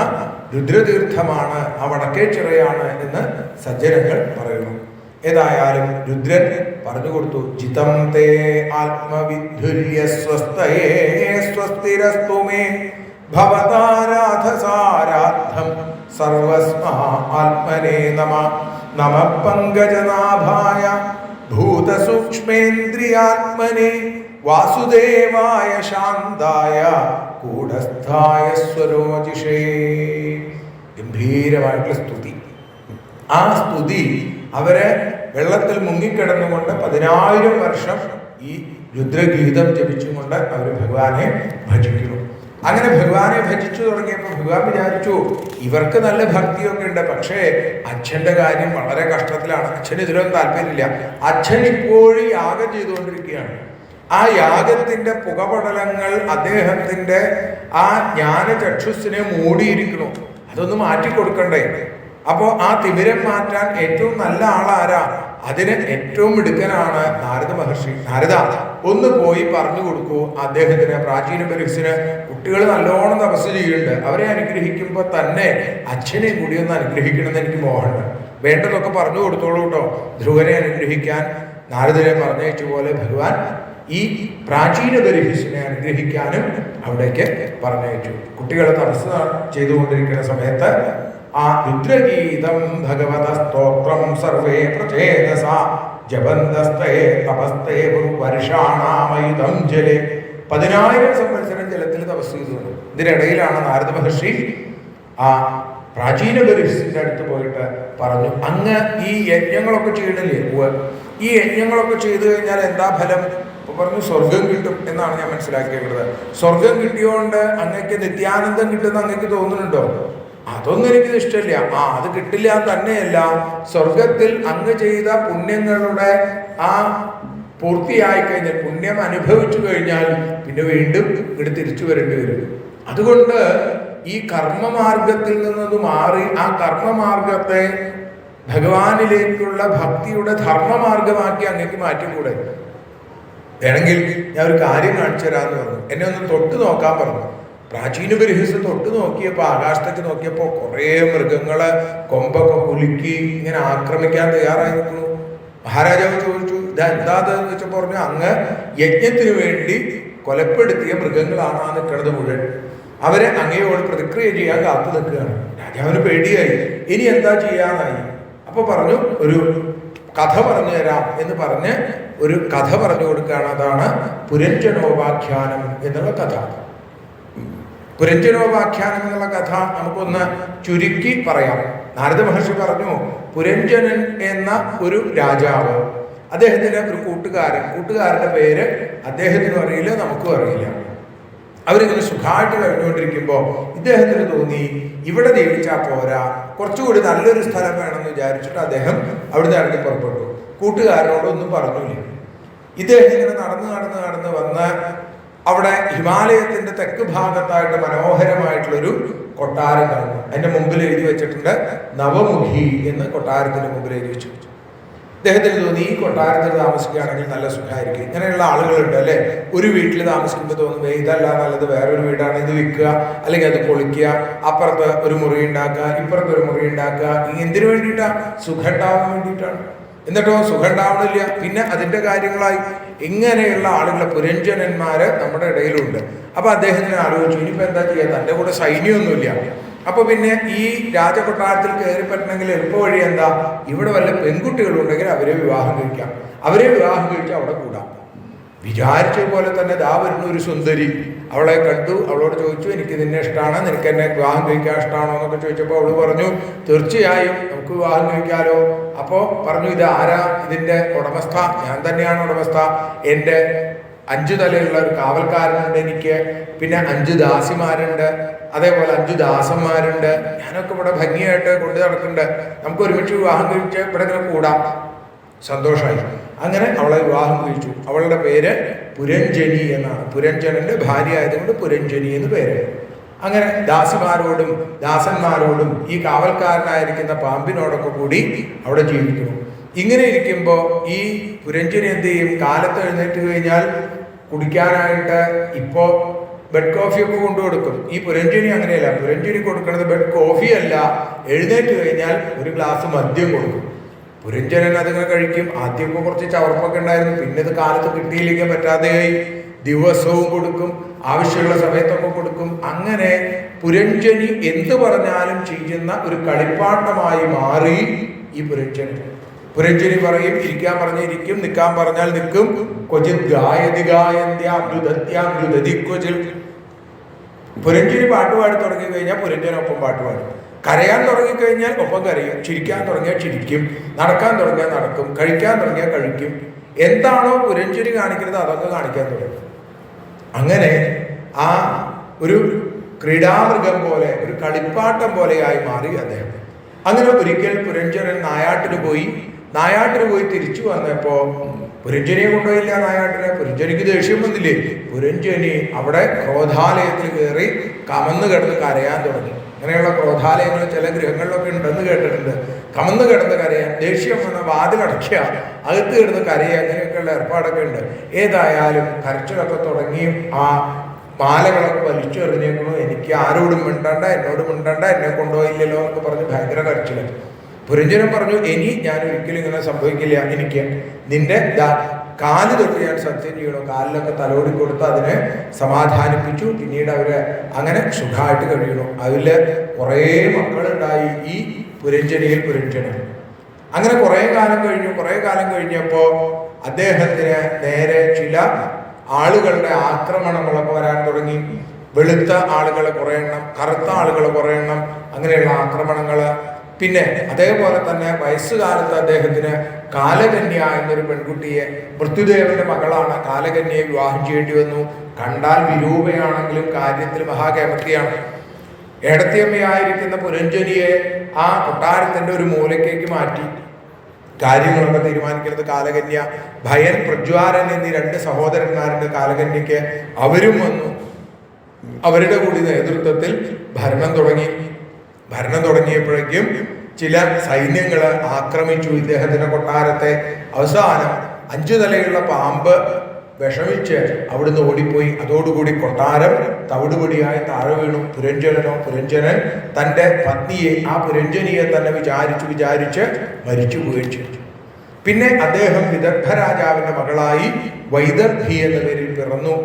രുദ്രതീർത്ഥമാണ്, ആ വടക്കേ ചിറയാണ് എന്ന് സജ്ജനങ്ങൾ പറയുന്നു. ഏതായാലും രുദ്രൻ പറഞ്ഞു കൊടുത്തു, ജിതം തേ ആത്മവിധുര്യ സ്വസ്തയേ സ്വസ്തിരസ്തു മേ ഭവതാരാധസാരാധം സർവസ്മാ ആത്മനേ നമ. നമ പങ്കജനാഭായ ഭൂതസൂക്ഷ്മേന്ദ്രിയാത്മനെ വാസുദേവായ ശാന്തായ കൂടസ്ഥായ സ്വരോജിഷേ. ഗംഭീരമായിട്ടുള്ള സ്തുതി. ആ സ്തുതി അവരെ വെള്ളത്തിൽ മുങ്ങിക്കിടന്നുകൊണ്ട് 10,000 വർഷം ഈ രുദ്രഗീതം ജപിച്ചുകൊണ്ട് അവർ ഭഗവാനെ ഭജിക്കുന്നു. അങ്ങനെ ഭഗവാനെ ഭജിച്ചു തുടങ്ങിയപ്പോൾ ഭഗവാൻ വിചാരിച്ചു, ഇവർക്ക് നല്ല ഭക്തിയൊക്കെ ഉണ്ട്, പക്ഷേ അച്ഛൻ്റെ കാര്യം വളരെ കഷ്ടത്തിലാണ്. അച്ഛന് ഇതിലൊന്നും താല്പര്യമില്ല. അച്ഛൻ ഇപ്പോഴും യാഗം ചെയ്തുകൊണ്ടിരിക്കുകയാണ്. ആ യാഗത്തിന്റെ പുകപടലങ്ങൾ അദ്ദേഹത്തിന്റെ ആ ജ്ഞാനചക്ഷുസിനെ മൂടിയിരിക്കുന്നു. അതൊന്ന് മാറ്റിക്കൊടുക്കണ്ടേ? അപ്പോൾ ആ തിമിരം മാറ്റാൻ ഏറ്റവും നല്ല ആളാരാ? അതിന് ഏറ്റവും മിടുക്കനാണ് നാരദ മഹർഷി. നാരദ, ഒന്ന് പോയി പറഞ്ഞു കൊടുക്കൂ അദ്ദേഹത്തിന്, പ്രാചീന ബർഹിസിന്. കുട്ടികൾ നല്ലോണം തപസ് ചെയ്യുന്നുണ്ട്, അവരെ അനുഗ്രഹിക്കുമ്പോൾ തന്നെ അച്ഛനെ കൂടി ഒന്ന് അനുഗ്രഹിക്കണമെന്ന് എനിക്ക് മോഹമുണ്ട്. വേണ്ടതൊക്കെ പറഞ്ഞു കൊടുത്തോളൂ കേട്ടോ. ധ്രുവനെ അനുഗ്രഹിക്കാൻ നാരദനെ പറഞ്ഞയച്ച പോലെ ഭഗവാൻ ഈ പ്രാചീന ബർഹിസിനെ അനുഗ്രഹിക്കാനും അവിടേക്ക് പറഞ്ഞയച്ചു. കുട്ടികൾ തപസ് ചെയ്തുകൊണ്ടിരിക്കുന്ന സമയത്ത് ആ രുദ്രഗീതം ഭഗവത സ്തോത്രം സർവേ പ്രചേതസ ജപന്തസ്തേ തപസ്തേ വർഷാണാമയുധം ജലേ. 10,000 സംവത്സരം ജലത്തിൽ തപസ് ചെയ്തു. ഇതിനിടയിലാണ് നാരദ മഹർഷി ആ പ്രാചീന ബർഹിസിന്റെ അടുത്ത് പോയിട്ട് പറഞ്ഞു, അങ്ങ് ഈ യജ്ഞങ്ങളൊക്കെ ചെയ്യണില്ലേ? ഈ യജ്ഞങ്ങളൊക്കെ ചെയ്തു കഴിഞ്ഞാൽ എന്താ ഫലം? പറഞ്ഞു, സ്വർഗം കിട്ടും എന്നാണ് ഞാൻ മനസ്സിലാക്കിയത്. സ്വർഗം കിട്ടിയോണ്ട് അങ്ങക്ക് നിത്യാനന്ദം കിട്ടുന്ന അങ്ങക്ക് തോന്നുന്നുണ്ടോ? അതൊന്നും എനിക്കിത് ഇഷ്ടമില്ല. അത് കിട്ടില്ല തന്നെയല്ല, സ്വർഗത്തിൽ അങ്ങ് ചെയ്ത പുണ്യങ്ങളുടെ ആ പൂർത്തിയായി കഴിഞ്ഞാൽ, പുണ്യം അനുഭവിച്ചു കഴിഞ്ഞാൽ പിന്നെ വീണ്ടും ഇവിടെ തിരിച്ചു വരേണ്ടി വരും. അതുകൊണ്ട് ഈ കർമ്മമാർഗത്തിൽ നിന്നത് മാറി ആ കർമ്മമാർഗത്തെ ഭഗവാനിലേക്കുള്ള ഭക്തിയുടെ ധർമ്മമാർഗമാക്കി അങ്ങേക്ക് മാറ്റിക്കൂടെ? വേണമെങ്കിൽ ഞാൻ ഒരു കാര്യം കാണിച്ചു തരാമെന്ന് പറഞ്ഞു. എന്നെ ഒന്ന് തൊട്ട് നോക്കാൻ പറഞ്ഞു. പ്രാചീന ബർഹിസ് തൊട്ട് നോക്കിയപ്പോൾ, ആകാശത്തേക്ക് നോക്കിയപ്പോൾ കുറേ മൃഗങ്ങള് കൊമ്പൊക്കെ കുലുക്കി ഇങ്ങനെ ആക്രമിക്കാൻ തയ്യാറായി നിൽക്കുന്നു. മഹാരാജാവ് ചോദിച്ചു, ഇതെന്താന്ന് വെച്ചപ്പോൾ പറഞ്ഞു, അങ്ങ് യജ്ഞത്തിന് വേണ്ടി കൊലപ്പെടുത്തിയ മൃഗങ്ങളാണ് ആ നിൽക്കുന്നത് മുഴുവൻ. അവരെ അങ്ങയോട് പ്രതിക്രിയ ചെയ്യാൻ കാത്തു നിൽക്കുകയാണ്. രാജാവിന് പേടിയായി, ഇനി എന്താ ചെയ്യാന്നായി. അപ്പൊ പറഞ്ഞു, ഒരു കഥ പറഞ്ഞു തരാം എന്ന് പറഞ്ഞ് ഒരു കഥ പറഞ്ഞു കൊടുക്കുകയാണ്. അതാണ് പുരഞ്ജനോപാഖ്യാനം എന്നുള്ള കഥ. പുരഞ്ജനോപാഖ്യാനം എന്നുള്ള കഥ നമുക്കൊന്ന് ചുരുക്കി പറയാം. നാരദ മഹർഷി പറഞ്ഞു, പുരഞ്ജനൻ എന്ന ഒരു രാജാവ്, അദ്ദേഹത്തിന് ഒരു കൂട്ടുകാരൻ്റെ പേര് അദ്ദേഹത്തിനും അറിയില്ല, നമുക്കും അറിയില്ല. അവരിങ്ങനെ സുഖമായിട്ട് കഴിഞ്ഞുകൊണ്ടിരിക്കുമ്പോൾ ഇദ്ദേഹത്തിന് തോന്നി ഇവിടെ ജീവിച്ചാൽ പോരാ, കുറച്ചുകൂടി നല്ലൊരു സ്ഥലം വേണമെന്ന് വിചാരിച്ചിട്ട് അദ്ദേഹം അവിടുന്ന് ഇറങ്ങി പുറപ്പെട്ടു. കൂട്ടുകാരനോടൊന്നും പറഞ്ഞില്ല. ഇദ്ദേഹം ഇങ്ങനെ നടന്ന് വന്ന് അവിടെ ഹിമാലയത്തിന്റെ തെക്ക് ഭാഗത്തായിട്ട് മനോഹരമായിട്ടുള്ളൊരു കൊട്ടാരം കാണുന്നു. അതിന്റെ മുമ്പിൽ എഴുതി വെച്ചിട്ടുണ്ട് നവമുഖി എന്ന്. കൊട്ടാരത്തിന്റെ മുമ്പിൽ എഴുതി വെച്ചു. അദ്ദേഹത്തിന് തോന്നി ഈ കൊട്ടാരത്തിൽ താമസിക്കുകയാണെങ്കിൽ നല്ല സുഖമായിരിക്കും. ഇങ്ങനെയുള്ള ആളുകളുണ്ട് അല്ലെ, ഒരു വീട്ടിൽ താമസിക്കുമ്പോൾ തോന്നുമ്പോൾ ഇതല്ല നല്ലത്, വേറൊരു വീടാണ്, ഇത് വിൽക്കുക അല്ലെങ്കിൽ അത് പൊളിക്കുക, അപ്പുറത്ത് ഒരു മുറി ഉണ്ടാക്കുക, ഇപ്പുറത്ത് ഒരു മുറി ഉണ്ടാക്കുക. എന്തിനു വേണ്ടിയിട്ടാണ്? സുഖം ഉണ്ടാവാൻ വേണ്ടിയിട്ടാണ്. എന്നിട്ടോ സുഖം ഉണ്ടാവണില്ല, പിന്നെ അതിൻ്റെ കാര്യങ്ങളായി. ഇങ്ങനെയുള്ള ആളുകളെ പുരഞ്ജനന്മാര് നമ്മുടെ ഇടയിലുണ്ട്. അപ്പൊ അദ്ദേഹത്തിന് ആലോചിച്ചു, ഇനിയിപ്പോൾ എന്താ ചെയ്യുക, തൻ്റെ കൂടെ സൈന്യമൊന്നുമില്ല. അപ്പൊ പിന്നെ ഈ രാജകൊട്ടാരത്തിൽ കയറി പറ്റണമെങ്കിൽ എളുപ്പ വഴി എന്താ, ഇവിടെ വല്ല പെൺകുട്ടികളുണ്ടെങ്കിൽ അവരെ വിവാഹം കഴിക്കാം, അവരെ വിവാഹം കഴിച്ചാൽ അവിടെ കൂടാം. വിചാരിച്ച പോലെ തന്നെ ദാ വരുന്ന ഒരു സുന്ദരി, അവളെ കണ്ടു, അവളോട് ചോദിച്ചു, എനിക്ക് നിന്നെ ഇഷ്ടമാണ്, നിനക്ക് എന്നെ വിവാഹം കഴിക്കാൻ ഇഷ്ടമാണോ എന്നൊക്കെ ചോദിച്ചപ്പോൾ അവള് പറഞ്ഞു, തീർച്ചയായും നമുക്ക് വിവാഹം കഴിക്കാലോ. അപ്പോൾ പറഞ്ഞു, ഇത് ആരാ ഇതിൻ്റെ ഉടമസ്ഥ? ഞാൻ തന്നെയാണ് ഉടമസ്ഥ. എൻ്റെ 5 തലയുള്ള ഒരു കാവൽക്കാരനുണ്ട് എനിക്ക്, പിന്നെ 5 ദാസിമാരുണ്ട്, അതേപോലെ 5 ദാസന്മാരുണ്ട്. ഞാനൊക്കെ ഇവിടെ ഭംഗിയായിട്ട് കൊണ്ടു നടക്കുന്നുണ്ട്. നമുക്ക് ഒരുമിച്ച് വിവാഹം കഴിച്ച് ഇവിടെ ഇങ്ങനെ കൂടാം. സന്തോഷമായി. അങ്ങനെ അവളെ വിവാഹം കഴിച്ചു. അവളുടെ പേര് പുരഞ്ജനി എന്നാണ്. പുരഞ്ജനന്റെ ഭാര്യ ആയതുകൊണ്ട് പുരഞ്ജനി എന്ന് പേര്. അങ്ങനെ ദാസിമാരോടും ദാസന്മാരോടും ഈ കാവൽക്കാരനായിരിക്കുന്ന പാമ്പിനോടൊക്കെ കൂടി അവിടെ ജീവിക്കുന്നു. ഇങ്ങനെ ഇരിക്കുമ്പോൾ ഈ പുരഞ്ജനി എന്ത് ചെയ്യും? കാലത്ത് എഴുന്നേറ്റ് കഴിഞ്ഞാൽ കുടിക്കാനായിട്ട് ഇപ്പോൾ ബെഡ് കോഫിയൊക്കെ കൊണ്ടു കൊടുക്കും. ഈ പുരഞ്ജനി അങ്ങനെയല്ല. പുരഞ്ജനി കൊടുക്കുന്നത് ബെഡ് കോഫി അല്ല, എഴുന്നേറ്റ് കഴിഞ്ഞാൽ ഒരു ഗ്ലാസ് മദ്യം കൊടുക്കും. പുരഞ്ജനൻ അതിങ്ങനെ കഴിക്കും. ആദ്യമൊക്കെ കുറച്ച് ചവർപ്പൊക്കെ ഉണ്ടായിരുന്നു, പിന്നെ ഇത് കാലത്ത് കിട്ടിയില്ലെങ്കിൽ പറ്റാതെയായി. ദിവസവും കൊടുക്കും, ആവശ്യമുള്ള സമയത്തൊക്കെ കൊടുക്കും. അങ്ങനെ പുരഞ്ജനി എന്ത് പറഞ്ഞാലും ചെയ്യുന്ന ഒരു കളിപ്പാട്ടമായി മാറി ഈ പുരഞ്ജനി. പുരഞ്ജനി പറയും, ഇരിക്കാൻ പറഞ്ഞിരിക്കും, നിൽക്കാൻ പറഞ്ഞാൽ നിൽക്കും. ക്വചിത് ഗായതി ഗായന്ത്യാമൃതതി ക്വചിൽ. പുരഞ്ജനി പാട്ടുപാടി തുടങ്ങി കഴിഞ്ഞാൽ പുരഞ്ജനൊപ്പം പാട്ടുപാടും. കരയാൻ തുടങ്ങിക്കഴിഞ്ഞാൽ ഒപ്പം കരയും, ചിരിക്കാൻ തുടങ്ങിയാൽ ചിരിക്കും, നടക്കാൻ തുടങ്ങിയാൽ നടക്കും, കഴിക്കാൻ തുടങ്ങിയാൽ കഴിക്കും. എന്താണോ പുരഞ്ജനി കാണിക്കുന്നത് അതൊക്കെ കാണിക്കാൻ തുടങ്ങും. അങ്ങനെ ആ ഒരു ക്രീഡാമൃഗം പോലെ, ഒരു കളിപ്പാട്ടം പോലെയായി മാറി അദ്ദേഹം. അങ്ങനെ ഒരിക്കൽ പുരഞ്ജനൻ നായാട്ടിന് പോയി തിരിച്ചു വന്നപ്പോൾ പുരഞ്ജനിയെ കൊണ്ടുപോയില്ല നായാട്ടിനെ. പുരഞ്ജനിക്ക് ദേഷ്യം വന്നില്ലേ? പുരഞ്ജനി അവിടെ ക്രോധാലയത്തിൽ കയറി കമന്ന് കിടന്ന് കരയാൻ തുടങ്ങി. അങ്ങനെയുള്ള ക്രോധാലയങ്ങൾ ചില ഗൃഹങ്ങളിലൊക്കെ ഉണ്ടെന്ന് കേട്ടിട്ടുണ്ട്. കമന്ന് കിടന്ന് കരയാൻ, ദേഷ്യം വന്ന വാതിലടയ്ക്കുക, അകത്ത് കിടന്ന് കരയുക, അങ്ങനെയൊക്കെയുള്ള ഏർപ്പാടൊക്കെ ഉണ്ട്. ഏതായാലും കരച്ചിലൊക്കെ തുടങ്ങി. ആ മാലകളൊക്കെ വലിച്ചെറിഞ്ഞേക്കണു. എനിക്ക് ആരോടും മിണ്ടണ്ട, എന്നോട് മിണ്ടണ്ട, എന്നെ കൊണ്ടുപോയില്ലല്ലോ എന്നൊക്കെ പറഞ്ഞ് ഭയങ്കര കരച്ചില്. പുരഞ്ജനൻ പറഞ്ഞു, ഇനി ഞാൻ ഒരിക്കലും ഇങ്ങനെ സംഭവിക്കില്ല. എനിക്ക് നിന്റെ കാല് തൊട്ട് ഞാൻ സത്യം ചെയ്യണം. കാലിലൊക്കെ തലോടി കൊടുത്ത് അതിനെ സമാധാനിപ്പിച്ചു. പിന്നീട് അവര് അങ്ങനെ സുഖമായിട്ട് കഴിയണു. അതില് കുറേ മക്കളുണ്ടായി ഈ പുരഞ്ജനൻ. അങ്ങനെ കുറേ കാലം കഴിഞ്ഞപ്പോൾ അദ്ദേഹത്തിന് നേരെ ചില ആളുകളുടെ ആക്രമണങ്ങളൊക്കെ വരാൻ തുടങ്ങി. വെളുത്ത ആളുകളെ കുറേ എണ്ണം, കറുത്ത ആളുകളെ കുറേ എണ്ണം, അങ്ങനെയുള്ള ആക്രമണങ്ങൾ. പിന്നെ അതേപോലെ തന്നെ വയസ്സുകാലത്ത് അദ്ദേഹത്തിന് കാലകന്യ എന്നൊരു പെൺകുട്ടിയെ, മൃത്യുദേവന്റെ മകളാണ്, കാലകന്യയെ വിവാഹം ചെയ്യേണ്ടി വന്നു. കണ്ടാൽ വിരൂപയാണെങ്കിലും കാര്യത്തിൽ മഹാകേമത്തിയാണ്. ഏടത്തിയമ്മയായിരിക്കുന്ന പുരഞ്ജനിയെ ആ കൊട്ടാരത്തിന്റെ ഒരു മൂലക്കേക്ക് മാറ്റി കാര്യങ്ങളൊക്കെ തീരുമാനിക്കുന്നത് കാലകന്യ. ഭയൻ, പ്രജ്വാരൻ എന്നീ 2 സഹോദരന്മാരുടെ കാലകന്യക്ക് അവരും വന്നു. അവരുടെ കൂടി നേതൃത്വത്തിൽ ഭരണം തുടങ്ങിയപ്പോഴേക്കും ചില സൈന്യങ്ങൾ ആക്രമിച്ചു ഇദ്ദേഹത്തിന്റെ കൊട്ടാരത്തെ. അവസാനം 5 തലയുള്ള പാമ്പ് വിഷമിച്ച് അവിടുന്ന് ഓടിപ്പോയി. അതോടുകൂടി കൊട്ടാരം തവിടുപൊടിയായി താഴെ വീണു. പുരഞ്ജനൻ തൻ്റെ പത്നിയെ, ആ പുരഞ്ജനിയെ തന്നെ വിചാരിച്ച് മരിച്ചു പോവുകയും ചെയ്തു. പിന്നെ അദ്ദേഹം വിദർഭ രാജാവിന്റെ മകളായി വൈദർഭി എന്ന പേരിൽ പിറന്നു.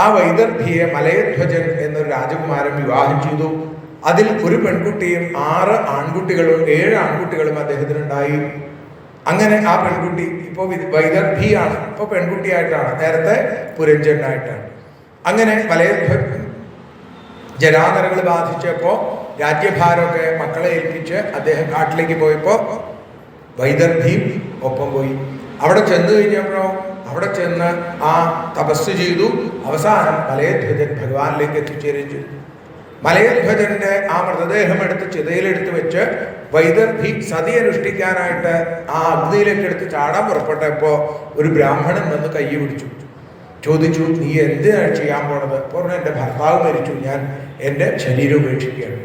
ആ വൈദർഭിയെ മലയധ്വജൻ എന്നൊരു രാജകുമാരൻ വിവാഹം ചെയ്തു. അതിൽ ഒരു പെൺകുട്ടിയും 6 ആൺകുട്ടികളും 7 ആൺകുട്ടികളും അദ്ദേഹത്തിനുണ്ടായി. അങ്ങനെ ആ പെൺകുട്ടി ഇപ്പോൾ വൈദർഭിയാണ്, ഇപ്പോൾ പെൺകുട്ടിയായിട്ടാണ്, നേരത്തെ പുരഞ്ജനായിട്ടാണ്. അങ്ങനെ ജരാനരകൾ ബാധിച്ചപ്പോൾ രാജ്യഭാരമൊക്കെ മക്കളെ ഏൽപ്പിച്ച് അദ്ദേഹം കാട്ടിലേക്ക് പോയപ്പോൾ വൈദർഭിയും ഒപ്പം പോയി. അവിടെ ചെന്ന് കഴിഞ്ഞപ്പോഴോ അവിടെ ചെന്ന് ആ തപസ് ചെയ്തു. അവസാനം മലയധ്വജൻ ഭഗവാനിലേക്ക് എത്തിച്ചേരുകയും ചെയ്തു. മലയധ്വജന്റെ ആ മൃതദേഹം എടുത്ത് ചിതയിലെടുത്ത് വെച്ച് വൈദർഭി സതി അനുഷ്ഠിക്കാനായിട്ട് ആ അഗ്നിയിലേക്ക് എടുത്ത് ചാടാൻ പുറപ്പെട്ടപ്പോൾ ഒരു ബ്രാഹ്മണൻ വന്ന് കൈ പിടിച്ചു, ചോദിച്ചു, നീ എന്തിനാണ് ചെയ്യാൻ പോണത്? പറഞ്ഞു, എൻ്റെ ഭർത്താവ് മരിച്ചു, ഞാൻ എൻ്റെ ശരീരം ഉപേക്ഷിക്കുകയാണ്.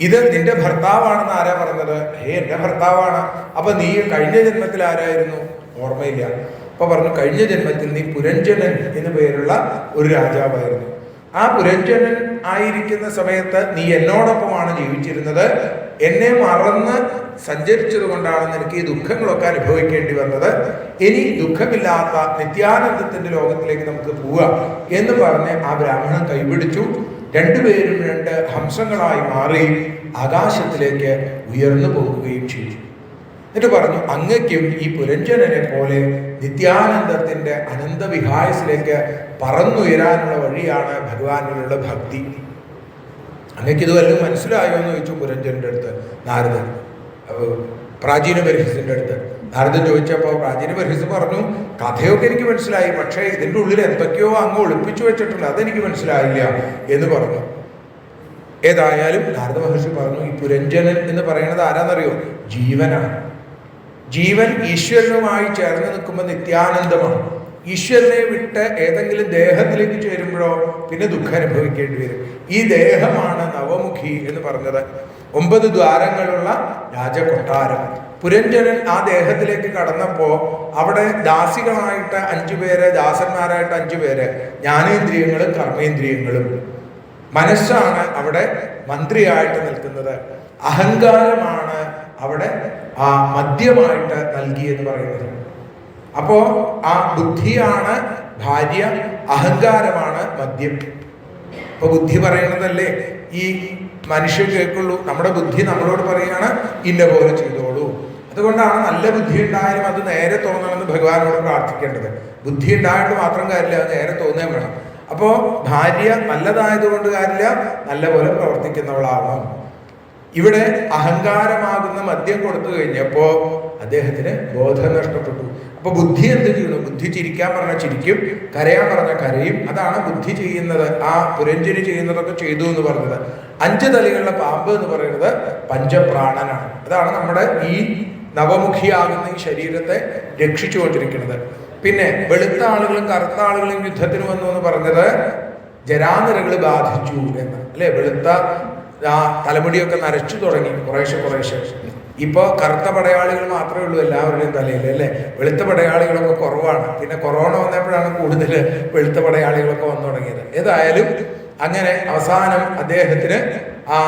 ഇത് നിന്റെ ഭർത്താവാണെന്ന് ആരാ പറഞ്ഞത്? എൻ്റെ ഭർത്താവാണ്. അപ്പൊ നീ കഴിഞ്ഞ ജന്മത്തിൽ ആരായിരുന്നു? ഓർമ്മയില്ല. അപ്പൊ പറഞ്ഞു, കഴിഞ്ഞ ജന്മത്തിൽ നീ പുരഞ്ജനൻ എന്ന് പേരുള്ള ഒരു രാജാവായിരുന്നു. ആ പുരഞ്ജനൻ ആയിരിക്കുന്ന സമയത്ത് നീ എന്നോടൊപ്പമാണ് ജീവിച്ചിരുന്നത്. എന്നെ മറന്ന് സഞ്ചരിച്ചത് കൊണ്ടാണ് നിനക്ക് ഈ ദുഃഖങ്ങളൊക്കെ അനുഭവിക്കേണ്ടി വന്നത്. ഇനി ദുഃഖമില്ലാത്ത നിത്യാനന്ദത്തിന്റെ ലോകത്തിലേക്ക് നമുക്ക് പോവാം എന്ന് പറഞ്ഞ് ആ ബ്രാഹ്മണൻ കൈപിടിച്ചു. രണ്ടുപേരും രണ്ട് ഹംസങ്ങളായി മാറി ആകാശത്തിലേക്ക് ഉയർന്നു പോകുകയും ചെയ്തു. എന്നിട്ട് പറഞ്ഞു, അങ്ങയ്ക്കും ഈ പുരഞ്ജനനെ പോലെ നിത്യാനന്ദത്തിന്റെ അനന്തവിഹായസിലേക്ക് പറന്നുയരാനുള്ള വഴിയാണ് ഭഗവാനിലുള്ള ഭക്തി. അങ്ങക്ക് ഇത് വല്ലതും മനസ്സിലായോ എന്ന് ചോദിച്ചു പുരഞ്ജന്റെ അടുത്ത് നാരദൻ, പ്രാചീന ബർഹിസിന്റെ അടുത്ത്. നാരദൻ ചോദിച്ചപ്പോൾ പ്രാചീന ബർഹിസ് പറഞ്ഞു, കഥയൊക്കെ എനിക്ക് മനസ്സിലായി, പക്ഷേ ഇതിൻ്റെ ഉള്ളിൽ എന്തൊക്കെയോ അങ്ങ് ഒളിപ്പിച്ചു വെച്ചിട്ടുണ്ട്, അതെനിക്ക് മനസ്സിലായില്ല എന്ന് പറഞ്ഞു. ഏതായാലും നാരദ മഹർഷി പറഞ്ഞു, ഈ പുരഞ്ജനൻ എന്ന് പറയുന്നത് ആരാന്നറിയോ? ജീവനാണ്. ജീവൻ ഈശ്വരനുമായി ചേർന്ന് നിൽക്കുമ്പോൾ നിത്യാനന്ദമാണ്. ഈശ്വരനെ വിട്ട് ഏതെങ്കിലും ദേഹത്തിലേക്ക് ചേരുമ്പോഴോ പിന്നെ ദുഃഖം അനുഭവിക്കേണ്ടി വരും. ഈ ദേഹമാണ് നവമുഖി എന്ന് പറഞ്ഞത്. 9 ദ്വാരങ്ങളുള്ള രാജകൊട്ടാരം. പുരഞ്ജനൻ ആ ദേഹത്തിലേക്ക് കടന്നപ്പോൾ അവിടെ ദാസികളായിട്ട് 5 പേര്, ദാസന്മാരായിട്ട് 5 പേര്, ജ്ഞാനേന്ദ്രിയങ്ങളും കർമ്മേന്ദ്രിയങ്ങളും. മനസ്സാണ് അവിടെ മന്ത്രിയായിട്ട് നിൽക്കുന്നത്. അഹങ്കാരമാണ് അവിടെ ആ മദ്യമായിട്ട് നൽകിയെന്ന് പറയുന്നത്. അപ്പോ ആ ബുദ്ധിയാണ് ഭാര്യ, അഹങ്കാരമാണ് മദ്യം. അപ്പൊ ബുദ്ധി പറയണതല്ലേ ഈ മനുഷ്യൻ കേൾക്കുള്ളൂ. നമ്മുടെ ബുദ്ധി നമ്മളോട് പറയുകയാണ്, ഇന്ന പോലെ ചെയ്തോളൂ. അതുകൊണ്ടാണ് നല്ല ബുദ്ധി ഉണ്ടായാലും അത് നേരെ തോന്നണമെന്ന് ഭഗവാനോട് പ്രാർത്ഥിക്കേണ്ടത്. ബുദ്ധി ഉണ്ടായിട്ട് മാത്രം കാര്യമില്ല, അത് നേരെ തോന്നുകയും വേണം. അപ്പോൾ ഭാര്യ നല്ലതായതുകൊണ്ട് കാര്യമില്ല, നല്ല പോലെ പ്രവർത്തിക്കുന്നവളാവണം. ഇവിടെ അഹങ്കാരമാകുന്ന മദ്യം കൊടുത്തു കഴിഞ്ഞപ്പോൾ അദ്ദേഹത്തിന് ബോധം നഷ്ടപ്പെട്ടു. അപ്പൊ ബുദ്ധി എന്ത് ചെയ്യുന്നു? ബുദ്ധി ചിരിക്കാൻ പറഞ്ഞാൽ ചിരിക്കും, കരയാൻ പറഞ്ഞാൽ കരയും. അതാണ് ബുദ്ധി ചെയ്യുന്നത്. ആ പുരഞ്ജനി ചെയ്യുന്നതൊക്കെ ചെയ്തു എന്ന് പറഞ്ഞത്. 5 തലയുള്ള പാമ്പ് എന്ന് പറയുന്നത് പഞ്ചപ്രാണനാണ്. അതാണ് നമ്മുടെ ഈ നവമുഖിയാകുന്ന ഈ ശരീരത്തെ രക്ഷിച്ചുകൊണ്ടിരിക്കുന്നത്. പിന്നെ വെളുത്ത ആളുകളും കറുത്ത ആളുകളും യുദ്ധത്തിന് വന്നു എന്ന് പറഞ്ഞത് ജരാനരകൾ ബാധിച്ചു എന്ന്, അല്ലെ? വെളുത്ത ആ തലമുടിയൊക്കെ നരച്ചു തുടങ്ങി കുറേശ്ശെ. ഇപ്പോൾ കറുത്ത പടയാളികൾ മാത്രമേ ഉള്ളൂ എല്ലാവരുടെയും തലയിൽ, അല്ലേ? വെളുത്ത പടയാളികളൊക്കെ കുറവാണ്. പിന്നെ കൊറോണ വന്നപ്പോഴാണ് കൂടുതൽ വെളുത്ത പടയാളികളൊക്കെ വന്നു തുടങ്ങിയത്. ഏതായാലും അങ്ങനെ അവസാനം അദ്ദേഹത്തിന് ആ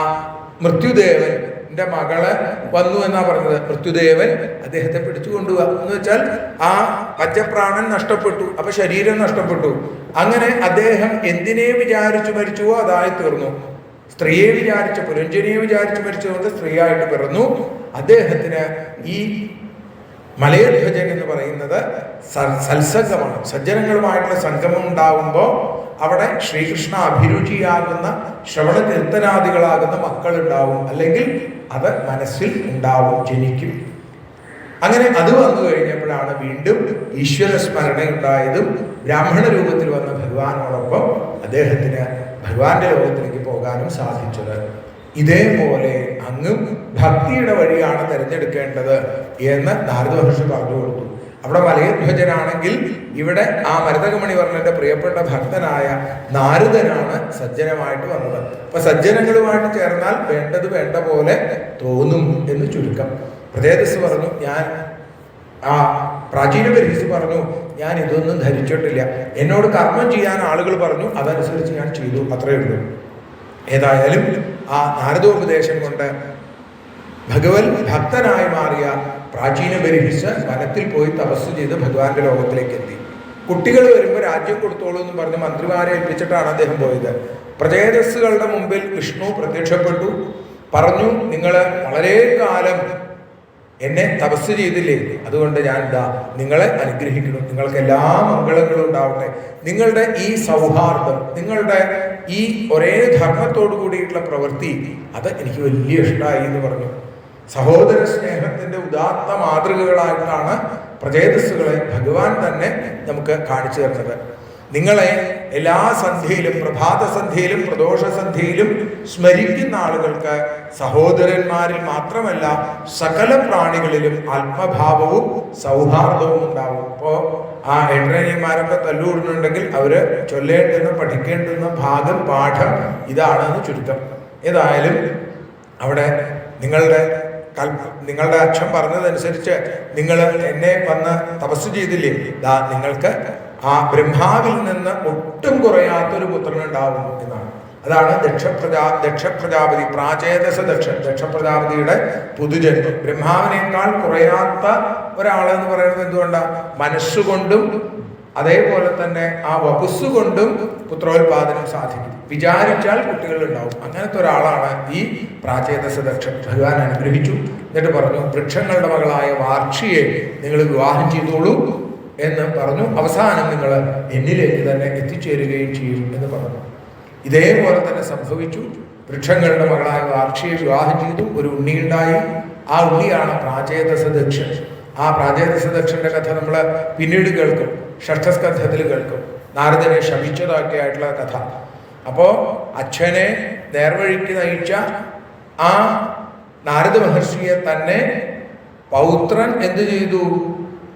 മൃത്യുദേവന്റെ മകള് വന്നു എന്നാ പറഞ്ഞത്. മൃത്യുദേവൻ അദ്ദേഹത്തെ പിടിച്ചു കൊണ്ടുപോവാ എന്ന് വെച്ചാൽ ആ പഞ്ചപ്രാണൻ നഷ്ടപ്പെട്ടു, അപ്പൊ ശരീരം നഷ്ടപ്പെട്ടു. അങ്ങനെ അദ്ദേഹം എന്തിനെ വിചാരിച്ചു മരിച്ചുവോ അതായി തീർന്നു. സ്ത്രീയെ വിചാരിച്ച്, പുരഞ്ജനിയെ വിചാരിച്ച് മരിച്ചതുകൊണ്ട് സ്ത്രീയായിട്ട് പിറന്നു. അദ്ദേഹത്തിന് ഈ മലയധ്വജൻ എന്ന് പറയുന്നത് സത്സംഗമാണ്. സജ്ജനങ്ങളുമായിട്ടുള്ള സംഗമം ഉണ്ടാകുമ്പോൾ അവിടെ ശ്രീകൃഷ്ണ അഭിരുചിയാകുന്ന ശ്രവണ കീർത്തനാദികളാകുന്ന മക്കൾ ഉണ്ടാവും, അല്ലെങ്കിൽ അത് മനസ്സിൽ ഉണ്ടാവും, ജനിക്കും. അങ്ങനെ അത് വന്നു കഴിഞ്ഞപ്പോഴാണ് വീണ്ടും ഈശ്വര സ്മരണ ഉണ്ടായതും ബ്രാഹ്മണ രൂപത്തിൽ വന്ന ഭഗവാനോടൊപ്പം അദ്ദേഹത്തിന് ഭഗവാന്റെ ലോകത്തിലേക്ക് പോകാനും സാധിച്ചത്. ഇതേപോലെ അങ്ങും ഭക്തിയുടെ വഴിയാണ് തിരഞ്ഞെടുക്കേണ്ടത് എന്ന് നാരദ മഹർഷി പറഞ്ഞു കൊടുത്തു. അവിടെ മലയധ്വജനാണെങ്കിൽ ഇവിടെ ആ മരതകമണിവർണ്ണന്റെ പ്രിയപ്പെട്ട ഭക്തനായ നാരദനാണ് സജ്ജനമായിട്ട് വന്നത്. അപ്പൊ സജ്ജനങ്ങളുമായിട്ട് ചേർന്നാൽ വേണ്ടത് വേണ്ട പോലെ തോന്നും എന്ന് ചുരുക്കം. പ്രതേജസ് പറഞ്ഞു, ഞാൻ ആ പ്രാചീന ബർഹിസ് പറഞ്ഞു, ഞാൻ ഇതൊന്നും ധരിച്ചിട്ടില്ല, എന്നോട് കർമ്മം ചെയ്യാൻ ആളുകൾ പറഞ്ഞു, അതനുസരിച്ച് ഞാൻ ചെയ്തു, അത്രയേ ഉള്ളൂ. ഏതായാലും ആ നാരദോപദേശം കൊണ്ട് ഭഗവത് ഭക്തനായി മാറിയ പ്രാചീന ബർഹിസ് വനത്തിൽ പോയി തപസ് ചെയ്ത് ഭഗവാന്റെ ലോകത്തിലേക്ക് എത്തി. കുട്ടികൾ വരുമ്പോൾ രാജ്യം കൊടുത്തോളൂ എന്ന് പറഞ്ഞ് മന്ത്രിമാരെ ഏൽപ്പിച്ചിട്ടാണ് അദ്ദേഹം പോയത്. പ്രജേതസ്സുകളുടെ മുമ്പിൽ വിഷ്ണു പ്രത്യക്ഷപ്പെട്ടു, പറഞ്ഞു, നിങ്ങൾ വളരെ കാലം എന്നെ തപസ് ചെയ്തില്ലേ, അതുകൊണ്ട് ഞാൻ ഇതാ നിങ്ങളെ അനുഗ്രഹിക്കുന്നു, നിങ്ങൾക്ക് എല്ലാ മംഗളങ്ങളും ഉണ്ടാവട്ടെ. നിങ്ങളുടെ ഈ സൗഹാർദ്ദം, നിങ്ങളുടെ ഈ ഒരേ ധർമ്മത്തോടു കൂടിയിട്ടുള്ള പ്രവൃത്തി, അത് എനിക്ക് വലിയ ഇഷ്ടമായി എന്ന് പറഞ്ഞു. സഹോദര സ്നേഹത്തിന്റെ ഉദാത്ത മാതൃകകളായിട്ടാണ് പ്രചേതസ്സുകളെ ഭഗവാൻ തന്നെ നമുക്ക് കാണിച്ചു തരുന്നത്. നിങ്ങളെ എല്ലാ സന്ധ്യയിലും, പ്രഭാത സന്ധ്യയിലും പ്രദോഷ സന്ധ്യയിലും സ്മരിക്കുന്ന ആളുകൾക്ക് സഹോദരന്മാരിൽ മാത്രമല്ല സകല പ്രാണികളിലും ആത്മഭാവവും സൗഹാർദ്ദവും ഉണ്ടാവും. ഇപ്പോൾ ആ എഡ്രേനിയന്മാരൊക്കെ തല്ലുകൂടുന്നുണ്ടെങ്കിൽ അവര് ചൊല്ലേണ്ടുന്ന പഠിക്കേണ്ടുന്ന ഭാഗം പാഠം ഇതാണെന്ന് ചുരുക്കം. ഏതായാലും അവിടെ നിങ്ങളുടെ അച്ഛൻ പറഞ്ഞതനുസരിച്ച് നിങ്ങൾ എന്നെ വന്ന് തപസ് ചെയ്തില്ലേ, നിങ്ങൾക്ക് ആ ബ്രഹ്മാവിൽ നിന്ന് ഒട്ടും കുറയാത്തൊരു പുത്രനുണ്ടാവും എന്നാണ്. അതാണ് ദക്ഷപ്രജാപതി, പ്രാചേതസ ദക്ഷപ്രജാപതിയുടെ പുതുജന്മം. ബ്രഹ്മാവിനേക്കാൾ കുറയാത്ത ഒരാളെന്ന് പറയുന്നത് എന്തുകൊണ്ടാണ്? മനസ്സുകൊണ്ടും അതേപോലെ തന്നെ ആ വപുസ്സുകൊണ്ടും പുത്രോത്പാദനം സാധിക്കും. വിചാരിച്ചാൽ കുട്ടികൾ ഉണ്ടാവും. അങ്ങനത്തെ ഒരാളാണ് ഈ പ്രാചേതസ ദക്ഷൻ. ഭഗവാൻ അനുഗ്രഹിച്ചു. എന്നിട്ട് പറഞ്ഞു, വൃക്ഷങ്ങളുടെ മകളായ വാർഷിയെ നിങ്ങൾ വിവാഹം ചെയ്തോളൂ എന്ന് പറഞ്ഞു. അവസാനം നിങ്ങൾ എന്നിലേക്ക് തന്നെ എത്തിച്ചേരുകയും ചെയ്യും എന്ന് പറഞ്ഞു. ഇതേപോലെ തന്നെ സംഭവിച്ചു. വൃക്ഷങ്ങളുടെ മകളായ വാർഷിയെ വിവാഹം ചെയ്തു. ഒരു ഉണ്ണിയുണ്ടായി. ആ ഉണ്ണിയാണ് പ്രാചേതസ ദക്ഷൻ. ആ പ്രാചേതസ ദക്ഷന്റെ കഥ നമ്മൾ പിന്നീട് കേൾക്കും, ഷഷ്ഠസ്കന്ധത്തിൽ കേൾക്കും. നാരദനെ ശമിച്ചതൊക്കെ ആയിട്ടുള്ള കഥ. അപ്പോ അച്ഛനെ നേർവഴിക്ക് നയിച്ച ആ നാരദ മഹർഷിയെ തന്നെ പൗത്രൻ എന്ത് ചെയ്തു?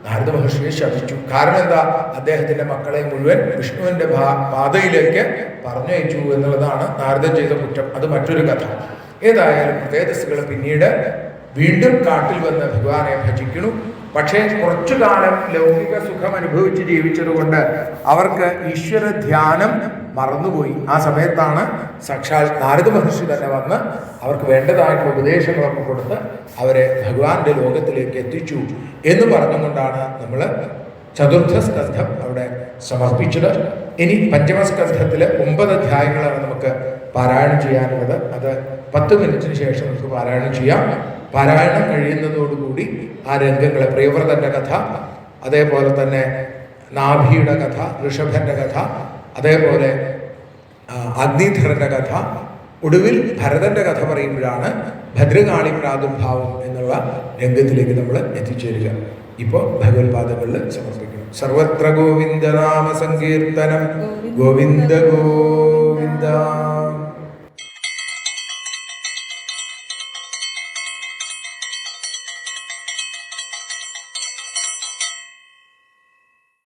നാരദ മഹർഷിയെ ശപിച്ചു. കാരണം എന്താ? അദ്ദേഹത്തിന്റെ മക്കളെ മുഴുവൻ വിഷ്ണുവിന്റെ പാതയിലേക്ക് പറഞ്ഞയച്ചു എന്നുള്ളതാണ് നാരദൻ ചെയ്ത കുറ്റം. അത് മറ്റൊരു കഥ. ഏതായാലും പ്രേതസ്സുകൾ പിന്നീട് വീണ്ടും കാട്ടിൽ വന്ന് ഭഗവാനെ ഭജിക്കുന്നു. പക്ഷേ കുറച്ചു കാലം ലൗകിക സുഖം അനുഭവിച്ച് ജീവിച്ചതുകൊണ്ട് അവർക്ക് ഈശ്വര ധ്യാനം മറന്നുപോയി. ആ സമയത്താണ് സാക്ഷാൽ നാരദ മഹർഷി തന്നെ വന്ന് അവർക്ക് വേണ്ടതായിട്ടുള്ള ഉപദേശങ്ങളൊക്കെ കൊടുത്ത് അവരെ ഭഗവാന്റെ ലോകത്തിലേക്ക് എത്തിച്ചു എന്ന് പറഞ്ഞുകൊണ്ടാണ് നമ്മൾ ചതുർത്ഥ സ്കന്ധം അവിടെ സമർപ്പിച്ചത്. ഇനി പഞ്ചമസ്കന്ധത്തിൽ 9 അധ്യായങ്ങളാണ് നമുക്ക് പാരായണം ചെയ്യാനുള്ളത്. അത് 10 മിനിറ്റിന് ശേഷം നമുക്ക് പാരായണം ചെയ്യാം. പാരായണം കഴിയുന്നതോടുകൂടി ആ രംഗങ്ങളെ, പ്രിയവ്രതന്റെ കഥ, അതേപോലെ തന്നെ നാഭിയുടെ കഥ, ഋഷഭന്റെ കഥ, അതേപോലെ അഗ്നിധരന്റെ കഥ, ഒടുവിൽ ഭരതന്റെ കഥ പറയുമ്പോഴാണ് ഭദ്രകാളി പ്രാദുർഭാവം എന്നുള്ള രംഗത്തിലേക്ക് നമ്മൾ എത്തിച്ചേരുക. ഇപ്പോൾ ഭഗവത്പാദങ്ങളിൽ സമർപ്പിക്കണം. സർവത്ര ഗോവിന്ദനാമ സങ്കീർത്തനം, ഗോവിന്ദ ഗോവിന്ദ.